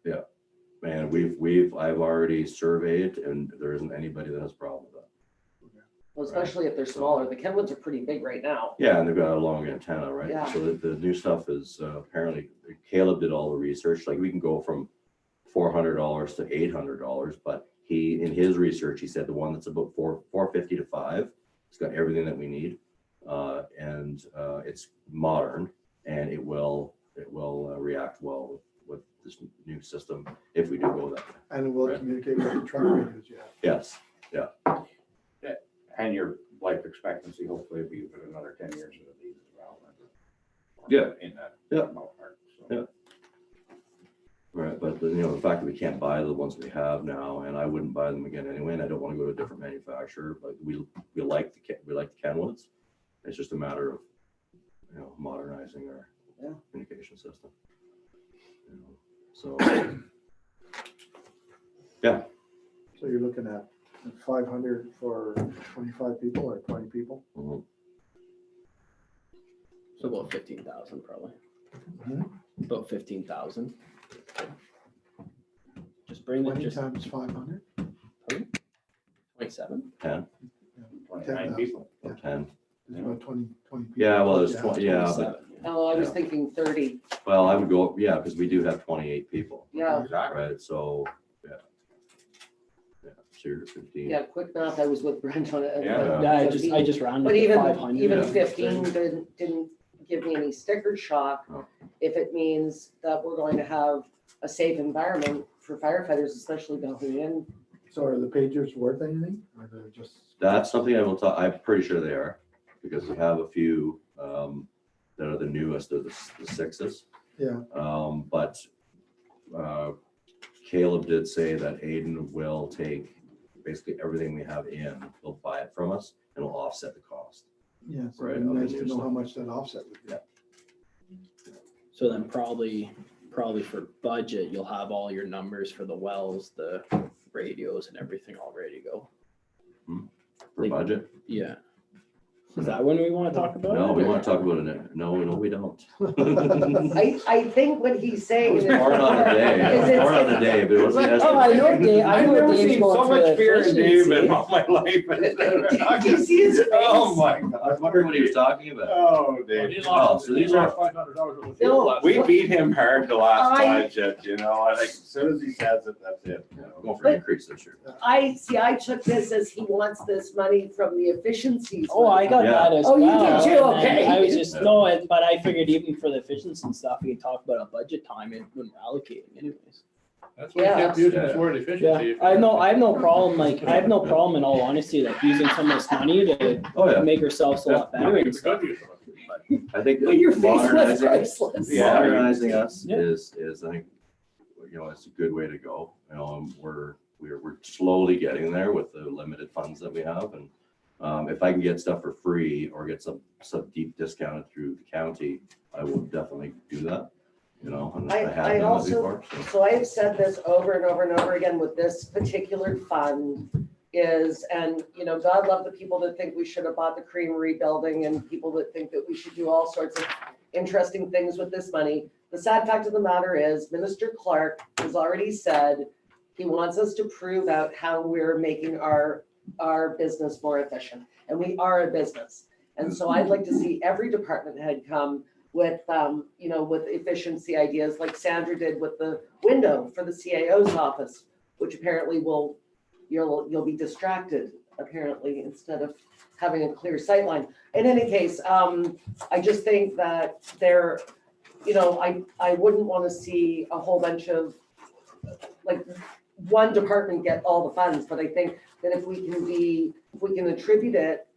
And I've already surveyed and there isn't anybody that has a problem with that. Well, especially if they're smaller. The Kenwoods are pretty big right now. Yeah, and they've got a long antenna, right? Yeah. So the new stuff is apparently, Caleb did all the research, like we can go from $400 to $800, but in his research, he said the one that's about $450 to $500, it's got everything that we need. And it's modern and it will react well with this new system if we do go that way. And it will Right. communicate with the truck radios you have. Yes, And your life expectancy hopefully will be for another 10 years of these as well. Yeah. In that. Yeah. ballpark, so. Yeah. Right, but the fact that we can't buy the ones we have now, and I wouldn't buy them again anyway, and I don't want to go to a different manufacturer, but we like the Kenwoods. It's just a matter of, modernizing our communication system. So, yeah. So you're looking at 500 for 25 people or 20 people? Mhm. So about 15,000 probably. Mhm. About 15,000. Just bring it 20 just times 500? 27. 10, 29 people. Yeah. 10. There's about 20 people. Yeah, well, there's Yeah. 20, yeah, but, 27, yeah. Oh, I was Yeah. thinking 30. well, I would go, because we do have 28 people, Yeah, Exactly. right? So, yeah. So you're 15. yeah, quick math. I was with Brent on it. Yeah. Yeah, I just rounded But to even 500. yeah. 15 didn't give me any sticker shock. No. If it means that we're going to have a safe environment for firefighters, especially going in. So are the pagers worth anything? Or they're just? That's something I will talk, I'm pretty sure they are, because we have a few that are the newest of the 6s. Yeah. But Caleb did say that Aiden will take basically everything we have in, he'll buy it from us and will offset the cost. Yeah, so Right, it'd be of the nice to new know how stuff. much that offset would be. So then probably for budget, you'll have all your numbers for the wells, the radios and everything all ready to go. For Like- budget? Yeah. Is that when we want to talk about it? No, we or- want to talk about it. No, we don't. I think what he's It saying was is. born on a day, it was born on a day, but it wasn't Oh, I yesterday. know Dave. I I've know never Dave's seen going so for the much fear in Dave in efficiency. all my life. Did you see his face? Oh, my I God. was wondering what he was talking about. Oh, Well, Dave. he Oh, lost- so he these are- lost $500 worth of No. fuel last We month. beat him hard the last I- budget, and as soon as he says it, that's it. Going for an increase this year. I took this as he wants this money from the efficiencies. Oh, I got Yeah. that as Oh, you well. did too? and then Okay. I was just, but I figured even for the efficiency stuff, we could talk about a budget time and when we're allocating anyways. That's why he Yeah. kept using this Yeah. word Yeah, efficiency. I have no problem, I have no problem in all honesty, like using some of this money to Oh, yeah. make ourselves a lot better and It's a stuff. good use of it. I think But your face was modernizing, priceless. modernizing us Yeah. is, I think, it's a good way to go. We're slowly getting there with the limited funds that we have. And if I can get stuff for free or get some deep discounted through the county, I will definitely do that. you know, and I I have done that also- before. so. So I've said this over and over and over again with this particular fund is, and, you know, God love the people that think we should have bought the creamery building and people that think that we should do all sorts of interesting things with this money. The sad fact of the matter is Minister Clark has already said he wants us to prove out how we're making our business more efficient. And we are a business. And so I'd like to see every department head come with, you know, with efficiency ideas like Sandra did with the window for the CAO's office, which apparently you'll be distracted apparently instead of having a clear sight line. In any case, I just think that there, you know, I wouldn't want to see a whole bunch of like one department get all the funds, but I think that if we can attribute it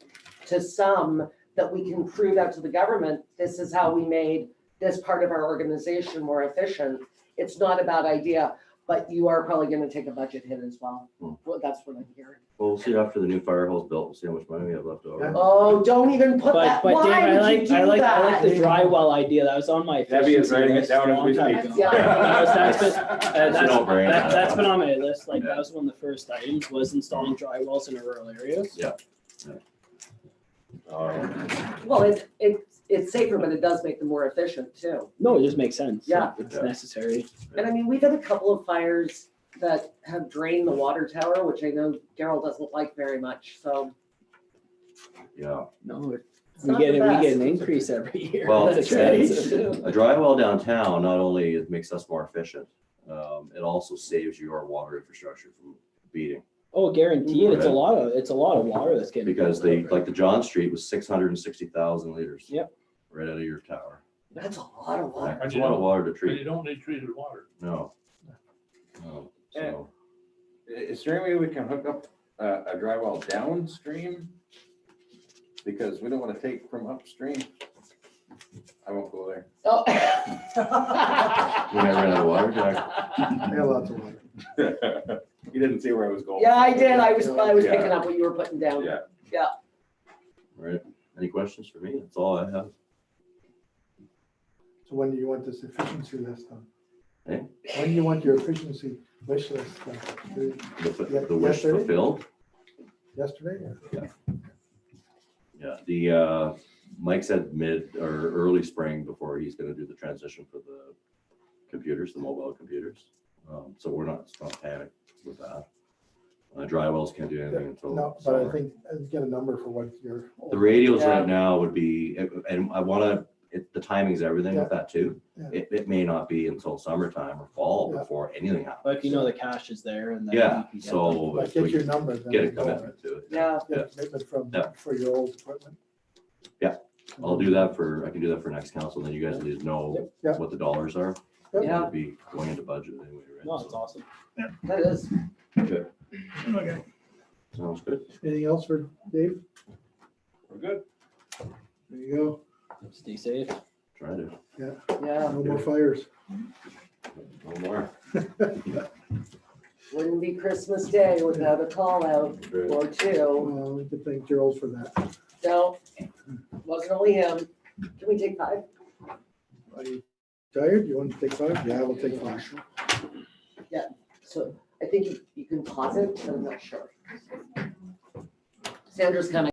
to some that we can prove out to the government, this is how we made this part of our organization more efficient. It's not a bad idea, but you are probably gonna take a budget hit as well. Well, that's what I'm hearing. Well, we'll see after the new fire hall's built, we'll see how much money we have left over. Oh, don't even put that, But Dave, why I would you like, do I like that? the dry well idea. That was on my Debbie is efficiency writing it list down a as long we time speak. ago. Yeah. That's been, It's a no-brainer. that's been on my list. Like that was one of the first items was installing dry wells in rural areas. Yeah. Well, it's safer, but it does make them more efficient too. No, it just makes sense. Yeah. It's Yeah. necessary. And I mean, we've had a couple of fires that have drained the water tower, which I know Daryl doesn't like very much, so. Yeah, No, It's we not get the it. We get best. an increase every year. Well, That's it's- expensive. a dry well downtown, not only it makes us more efficient, it also saves your water infrastructure from beating. Oh, guaranteed. It's a Right. lot of water that's getting. Because pumped they, out. like the John Street was 660,000 liters. Yep. Right out of your tower. That's a lot of water. That's a lot of water to But treat. you don't need treated water. No. No, so, Is there any way we can hook up a dry well downstream? Because we don't want to take from upstream. I won't go there. Oh. we never ran out of water, Jack. I got lots of water. You didn't see where I was going. Yeah, I did. I was Yeah. picking up what you were putting down. Yeah. Right. Any questions for me? That's all I have. So when do you want this efficiency list done? Eh? When do you want your efficiency wish list done? The wish Yesterday? fulfilled? Yesterday? Or- Yeah, Mike said mid or early spring before he's gonna do the transition for the computers, the mobile computers. So we're not panicked with that. Dry wells can't do anything until. No, but I summer. think, get a number for what your. The radios Yeah. right now would be, and I wanna, the timing's everything with that too. Yeah. It may not be until summertime or fall Yeah. before anything happens. But if you know the cash is there and then. Yeah, you can get them. so But if get we your number. then get a we go. commitment to it. Yeah. Get a commitment from, Yeah. for your old equipment. Yeah. I'll do that I can do that for next council, then you guys at least know Yeah. what the dollars are. Yep. Yeah. It'll be going into budget anyway, right? No, it's awesome. That is. Good. Okay. Sounds good. Anything else for Dave? We're good. There you go. Stay safe. Try to. Yeah. No more fires. No more. Wouldn't be Christmas Day without a call out or two. Well, we could thank Gerald for that. No, wasn't only him. Can we take 5? Are you tired? You want to take 5? Yeah, we'll take 5. So I think you can pause it, but I'm not sure. Sandra's coming.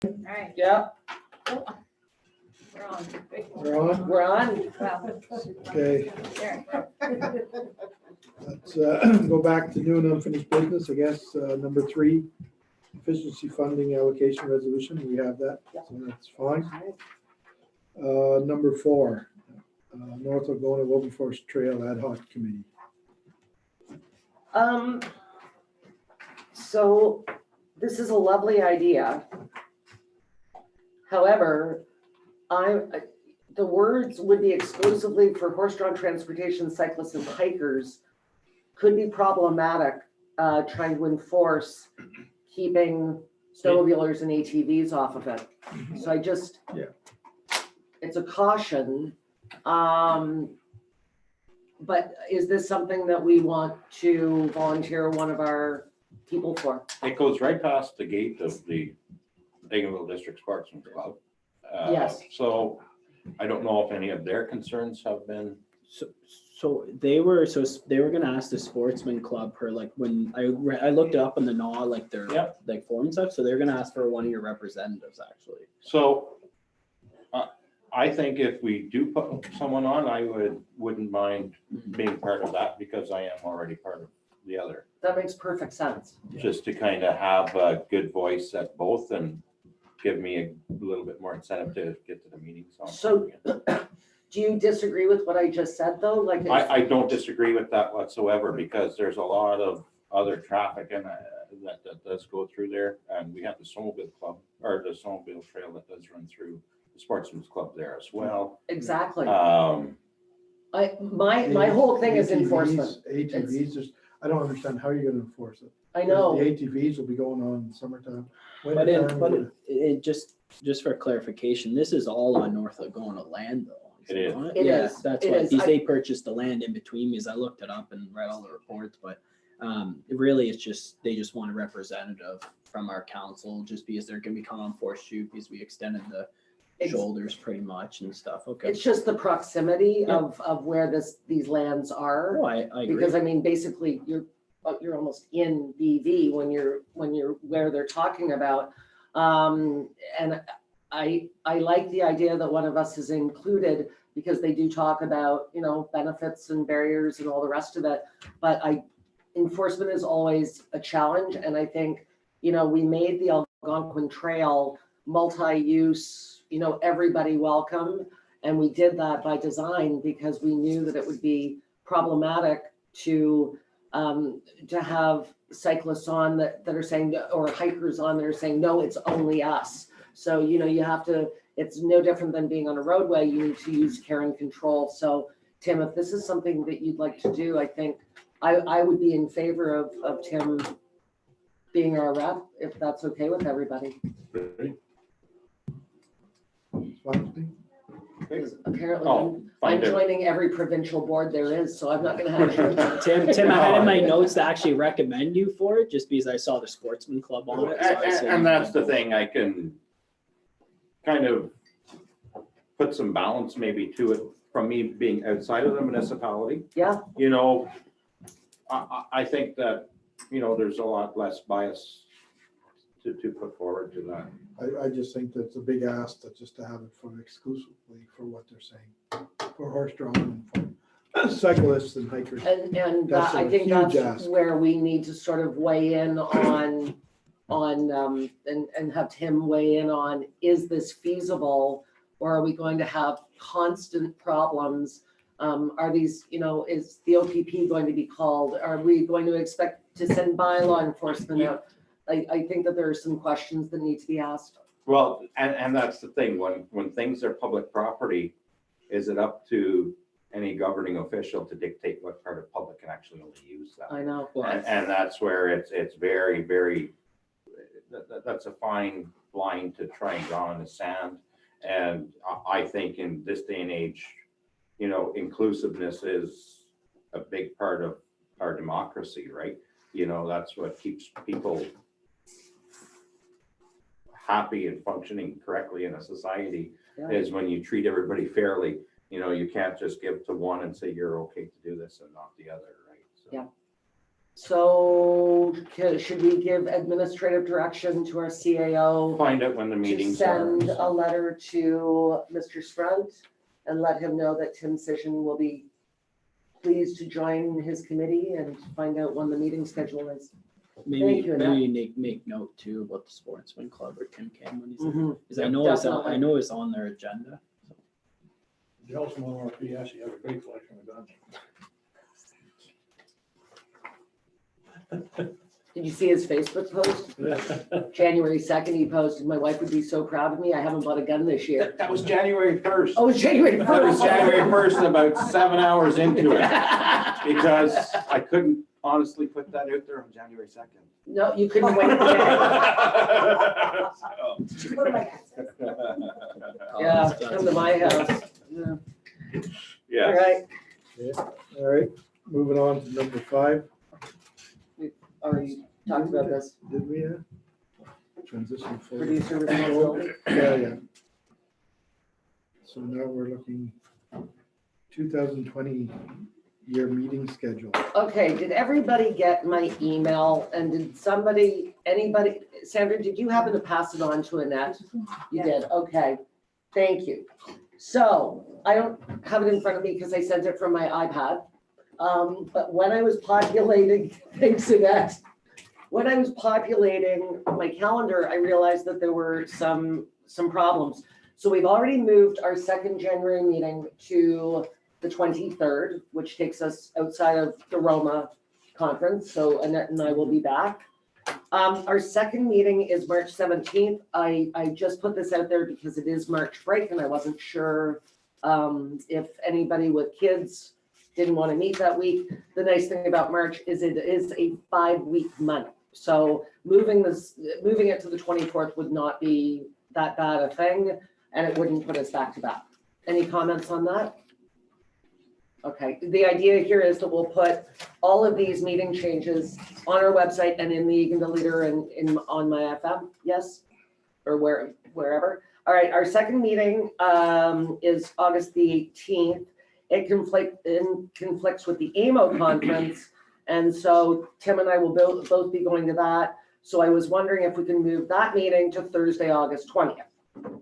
All right, Yeah, we're on. We're on? we're on. Well, Okay, there. let's go back to new and unfinished business, I guess. Number 3, efficiency funding allocation resolution. We have that, so that's fine. Number 4, North Algonah Wilberforce Trail Ad Hoc Committee. So this is a lovely idea. However, the words would be exclusively for horse-drawn transportation, cyclists and hikers could be problematic, trying to enforce keeping snowmobilers and ATVs off of it. So I just, it's a caution. But is this something that we want to volunteer one of our people for? It goes right past the gate of the Dagonville District Sportsman's Club. Yes. So I don't know if any of their concerns have been. So they were gonna ask the sportsman club for like, when I looked up on the NAW, like their Yep. like forum stuff, so they're gonna ask for one of your representatives actually. So I think if we do put someone on, I wouldn't mind being part of that because I am already part of the other. That makes perfect sense. Just to kind of have a good voice at both and give me a little bit more incentive to get to the meetings. So do you disagree with what I just said though? Like, I don't disagree with that whatsoever because there's a lot of other traffic and that does go through there. And we have the snowmobile club or the snowmobile trail that does run through the sportsman's club there as well. exactly. Um, My whole thing is enforcement. ATVs, just, I don't understand how you're gonna enforce it. I know. The ATVs will be going on in summertime. But wintertime, it just for clarification, this is all on North Laguna land though. It is. Not? It Yeah, is. that's It why, is. because they purchased the land in between, because I looked it up and read all the reports, but it really it's just, they just want a representative from our council, just because they're gonna be coming on Fourth Street, because we extended the shoulders pretty much and stuff, okay. It's just the proximity Yeah. of where these lands are. Oh, I agree. Because I mean, basically, you're almost in BV when you're where they're talking about. And I like the idea that one of us is included because they do talk about, benefits and barriers and all the rest of it. But enforcement is always a challenge. And I think, we made the Algonquin Trail multi-use, everybody welcome. And we did that by design because we knew that it would be problematic to have cyclists on that are saying, or hikers on that are saying, no, it's only us. So, you have to, it's no different than being on a roadway. You need to use care and control. So Tim, if this is something that you'd like to do, I think I would be in favor of Tim being our rep, if that's okay with everybody. Fine with me. Because apparently Oh, I'm fine. joining every provincial board there is, so I'm not gonna have. Tim, I had in my notes to actually recommend you for it, just because I saw the sportsman club on it. So I said- And that's the thing, I can kind of put some balance maybe to it from me being outside of the municipality. Yeah. I think that, there's a lot less bias to put forward to that. I just think that's a big ask just to have it for exclusively for what they're saying, for horse drawn and for cyclists and hikers. And That's I a think huge that's ask. where we need to sort of weigh in on, and have Tim weigh in on, is this feasible? Or are we going to have constant problems? Are these, is the OPP going to be called? Are we going to expect to send bylaw enforcement out? I think that there are some questions that need to be asked. Well, and that's the thing, when things are public property, is it up to any governing official to dictate what part of public can actually only use that? I know. And that's where it's very, very, that's a fine line to try and draw in the sand. And I think in this day and age, inclusiveness is a big part of our democracy, right? That's what keeps people happy and functioning correctly in a society, is when you treat everybody fairly. You can't just give to one and say you're okay to do this and not the other, right? So. Yeah. So should we give administrative direction to our CAO Find out when the to meetings are. send a letter to Mr. Sprunt and let him know that Tim Sission will be pleased to join his committee and find out when the meeting schedule is. Maybe, you, Annette. maybe make note too about the sportsman club or Tim Cam when he's in. Mhm. Cause I know it's, Definitely. I know it's on their agenda. The Elsinore RPS, you have a great collection of guns. Did you see his Facebook post? January 2nd, he posted, my wife would be so proud of me. I haven't bought a gun this year. That was January 1st. Oh, it's January 1st. That was January 1st, about 7 hours into it, because I couldn't honestly put that out there on January 2nd. No, you couldn't wait. What am I Yeah, come to my house. Yeah. All Yeah. right, All right, moving on to number 5. already talked about this. Did we? Transition forward. Producer responsibility. Yeah. So now we're looking 2020 year meeting schedule. Okay, did everybody get my email and did anybody, Sandra, did you happen to pass it on to Annette? You did, okay, thank you. So I don't have it in front of me because I sent it from my iPad. But when I was populating, thanks Annette, when I was populating my calendar, I realized that there were some problems. So we've already moved our second January meeting to the 23rd, which takes us outside of the Roma conference. So Annette and I will be back. Our second meeting is March 17th. I just put this out there because it is March break and I wasn't sure if anybody with kids didn't want to meet that week. The nice thing about March is it is a 5-week month. So moving it to the 24th would not be that bad a thing and it wouldn't put us back to back. Any comments on that? Okay, the idea here is that we'll put all of these meeting changes on our website and in the Egan Leader and on my FM, yes? Or wherever. All right, our second meeting is August the 18th. It conflicts with the AMO conference. And so Tim and I will both be going to that. So I was wondering if we can move that meeting to Thursday, August 20th.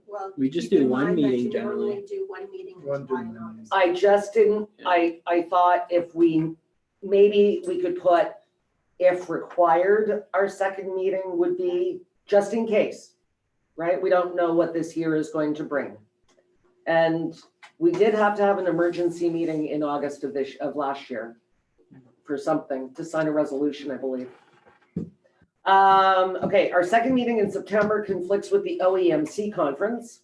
Well, We just keep do in one mind that meeting you generally. normally do one meeting in One July meeting. and August. I just didn't, I thought if maybe we could put, if required, our second meeting would be, just in case, right? We don't know what this year is going to bring. And we did have to have an emergency meeting in August of last year for something, to sign a resolution, I believe. Okay, our second meeting in September conflicts with the OEMC conference.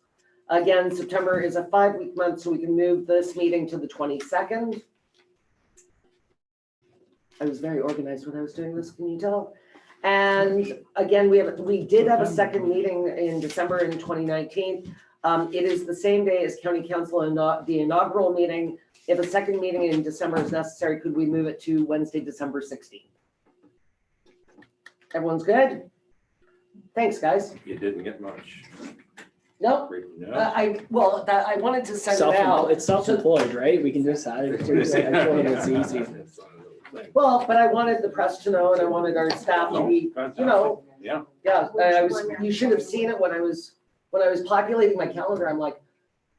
Again, September is a 5-week month, so we can move this meeting to the 22nd. I was very organized when I was doing this, can you tell? And again, we did have a second meeting in December in 2019. It is the same day as County Council and the inaugural meeting. If a second meeting in December is necessary, could we move it to Wednesday, December 16th? Everyone's good? Thanks, guys. You didn't get much. No, No. I wanted to send it out. It's self-employed, right? We can just add it to the schedule and it's easy. Well, but I wanted the press to know and I wanted our staff to be, you know, Yeah. yeah, you should have seen it when I was populating my calendar. I'm like,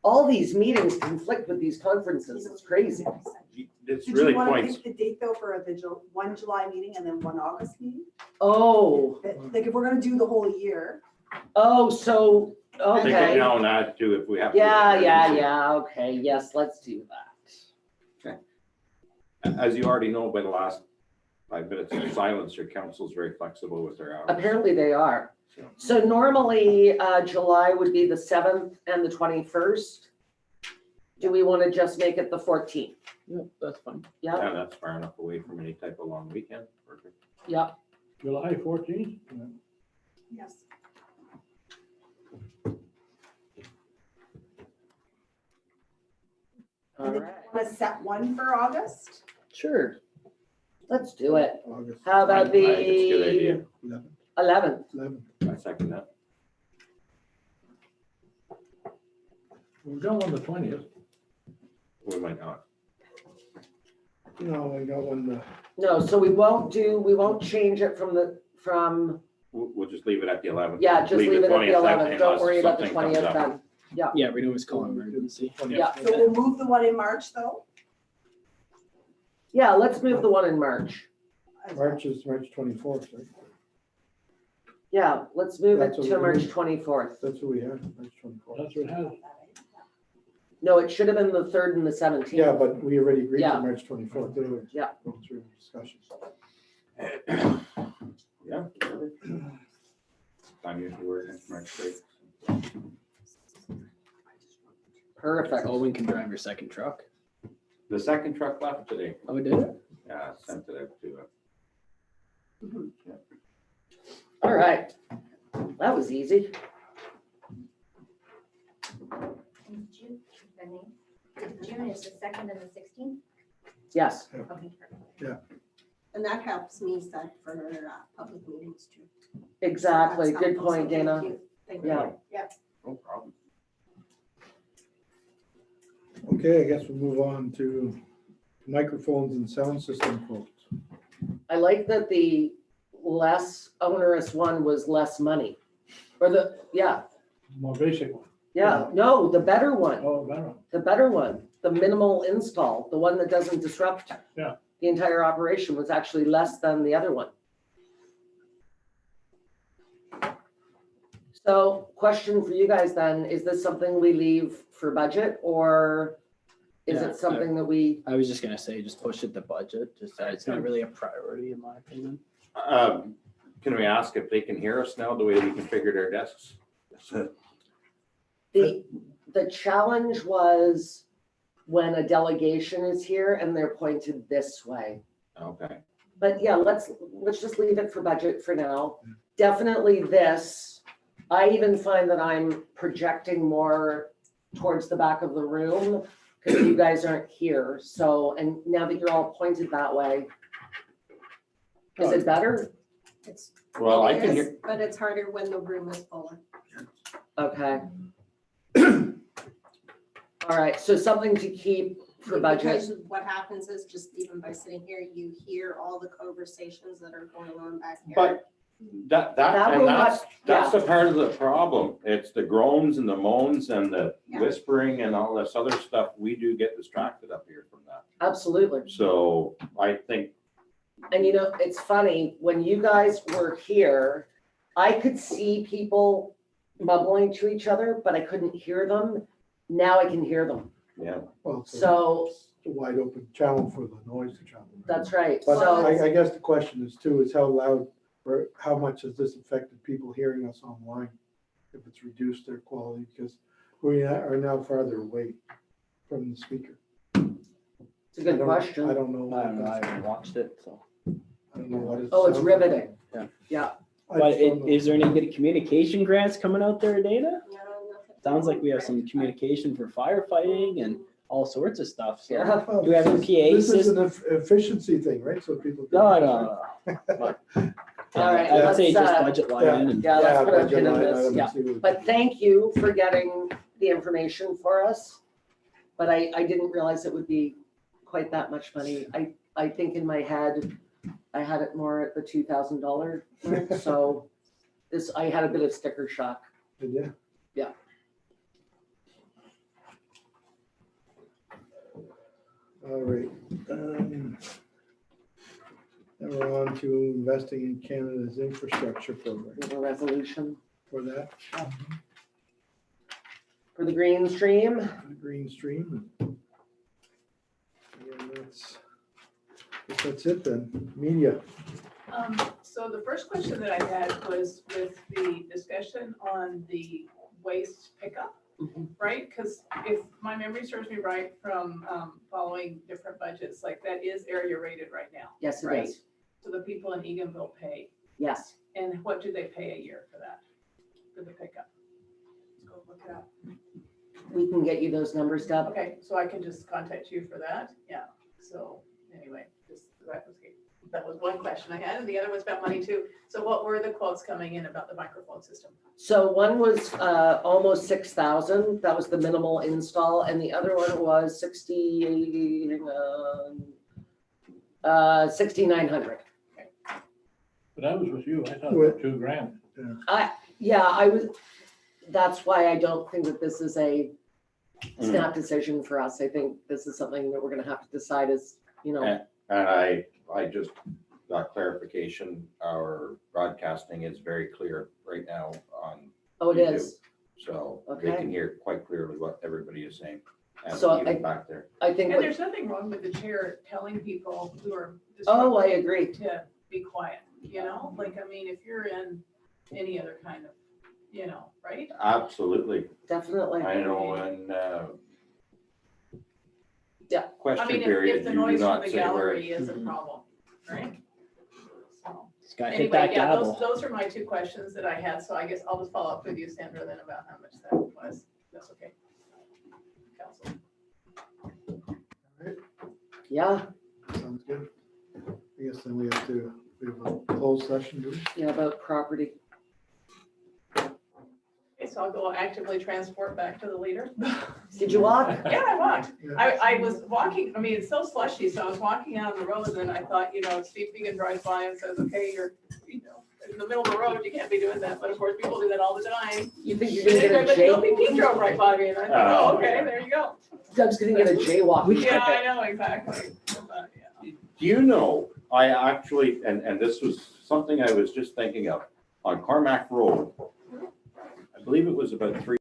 all these meetings conflict with these conferences. It's crazy. It's Did really you want to points. pick the date though for one July meeting and then one August meeting? Oh, Like if we're gonna do the whole year. oh, so, They can okay. now not do if we have. to. Yeah, okay, yes, let's do that. As you already know by the last 5 minutes of silence, your council's very flexible with their hours. Apparently they are. So normally, July would be the 7th and the 21st. Do we want to just make it the 14th? Yep, that's fine. Yep, Yeah, that's far enough away from any type of long weekend. Perfect. yep. July 14th? Yes. All And then right, want to set one for August? sure. Let's do it. August How about I think it's a good idea. the 11th. 11th? 11th. I second that. We've done on the 20th. We might not. No, I got one, No, so we won't change it from, We'll just leave it at the 11th. yeah, just leave it at the 20th 11th. Don't unless worry about the something comes 20th up. then. Yeah, we can always call it emergency. Yeah. So we'll move the one in March though? Yeah, let's move the one in March. March is March 24th, right? Yeah, let's move it That's what to we March moved. 24th. That's what we have, March 24th. That's what it has. No, it should have been the 3rd and the 17th. Yeah, but we already agreed Yeah. to March 24th. Anyway. Yeah. Going through discussions. Yeah. I'm usually working March 3rd. Perfect. Owen can drive your second truck. The second truck left today. Oh, did it? Yeah, I sent it out to All right. That was easy. In June, June is the 2nd and the 16th? Yes. Okay, perfect. And that helps me set for public meetings too. Exactly. That's Good helpful. So point, Dana. Thank you. Thank you. Yeah. Yeah. No problem. Okay, I guess we'll move on to microphones and sound system quotes. I like that the less onerous one was less money. Or yeah, More basic one. no, the better one. Oh, better. The better one, the minimal install, the one that doesn't disrupt Yeah. the entire operation was actually less than the other one. So question for you guys then, is this something we leave for budget or is Yeah, it something that we, I was just gonna say, just push it to budget, just, it's not really a priority in my opinion. Can we ask if they can hear us now the way we configured our desks? the challenge was when a delegation is here and they're pointed this way. Okay. But yeah, let's just leave it for budget for now. Definitely this. I even find that I'm projecting more towards the back of the room because you guys aren't here. So, and now that you're all pointed that way, is it better? It's, Well, I it can is, hear, but it's harder when the room is fuller. Okay. All right, so something to keep for budget. Because what happens is just even by sitting here, you hear all the conversations that are going on back here. but That and will that's the part of the problem. It's the groans and the moans and the Yeah. whispering and all this other stuff. We do get distracted up here from that. Absolutely. So I think, And you know, it's funny, when you guys were here, I could see people mumbling to each other, but I couldn't hear them. Now I can hear them. yeah, Well, So it's a wide open channel for the noise to travel. that's right. But So, I guess the question is too, is how loud or how much has this affected people hearing us online? If it's reduced their quality, because we are now farther away from the speaker. it's a good I question. don't know. I don't know, I haven't watched it, so. I don't know what it's. Oh, it's riveting. I But just don't know. is there any good communication grants coming out there, Dana? No, nothing. Sounds like we have some communication for firefighting and all sorts of stuff, so. Yeah. Well, Do we have a this is- PA This is system? an efficiency thing, right? So people. No. All right, I'd say let's, just budget line in and. Yeah, let's put a budget pin in line this. item, Yeah. see what- But thank you for getting the information for us. But I didn't realize it would be quite that much money. I think in my head, I had it more at the $2,000 mark, so this, I had a bit of sticker shock. Yeah. Yeah. All right. Now we're on to investing in Canada's infrastructure program. We have a resolution For that, for the green stream. the green stream. And that's it then. Media. So the first question that I had was with the discussion on the waste pickup, Mhm. right? Because if my memory serves me right from following different budgets, like that is area rated right now. Yes, it Right. is. So the people in Eganville pay. Yes. And what do they pay a year for that, for the pickup? Let's go look it up. We can get you those numbers, Deb. Okay, so I can just contact you for that? Yeah, so anyway, that was one question I had, and the other was about money too. So what were the quotes coming in about the microphone system? So one was almost 6,000. That was the minimal install, and the other one was 60, $6,900. But I was with you, I thought it was $2,000. Yeah, that's why I don't think that this is a snap decision for us. I think this is something that we're gonna have to decide as, And I just got clarification, our broadcasting is very clear right now on, oh, it is. so they Okay. can hear quite clearly what everybody is saying. And So even back there. I think, And what- there's nothing wrong with the chair telling people who are oh, I disrupting agree. to be quiet, like, I mean, if you're in any other kind of, right? Absolutely. Definitely. I know, and Yeah. I question mean, period, if the you do noise from not the say where. gallery is a Mhm. problem, right? So, Just gotta hit anyway, that yeah, gavel. those are my two questions that I had, so I guess I'll just follow up with you, Sandra, then about how much that was. That's okay. Council. Yeah, Sounds good. I guess then we have a closed session, do we? yeah, about property. Okay, so I'll go actively transport back to the leader. Did you walk? Yeah, I walked. Yeah. I was walking, I mean, it's so slushy, so I was walking out on the road, and then I thought, Steve Egan drives by and says, okay, you're, in the middle of the road, you can't be doing that, but of course, people do that all the time. You think you're But gonna get a Dopey jay? Pete drove right by me, and I thought, oh, okay, there you go. Doug's gonna get a jaywalking Yeah, I ticket. know, exactly. But, yeah. Do you know, I actually, and this was something I was just thinking of, on Carmack Road, I believe it was about 3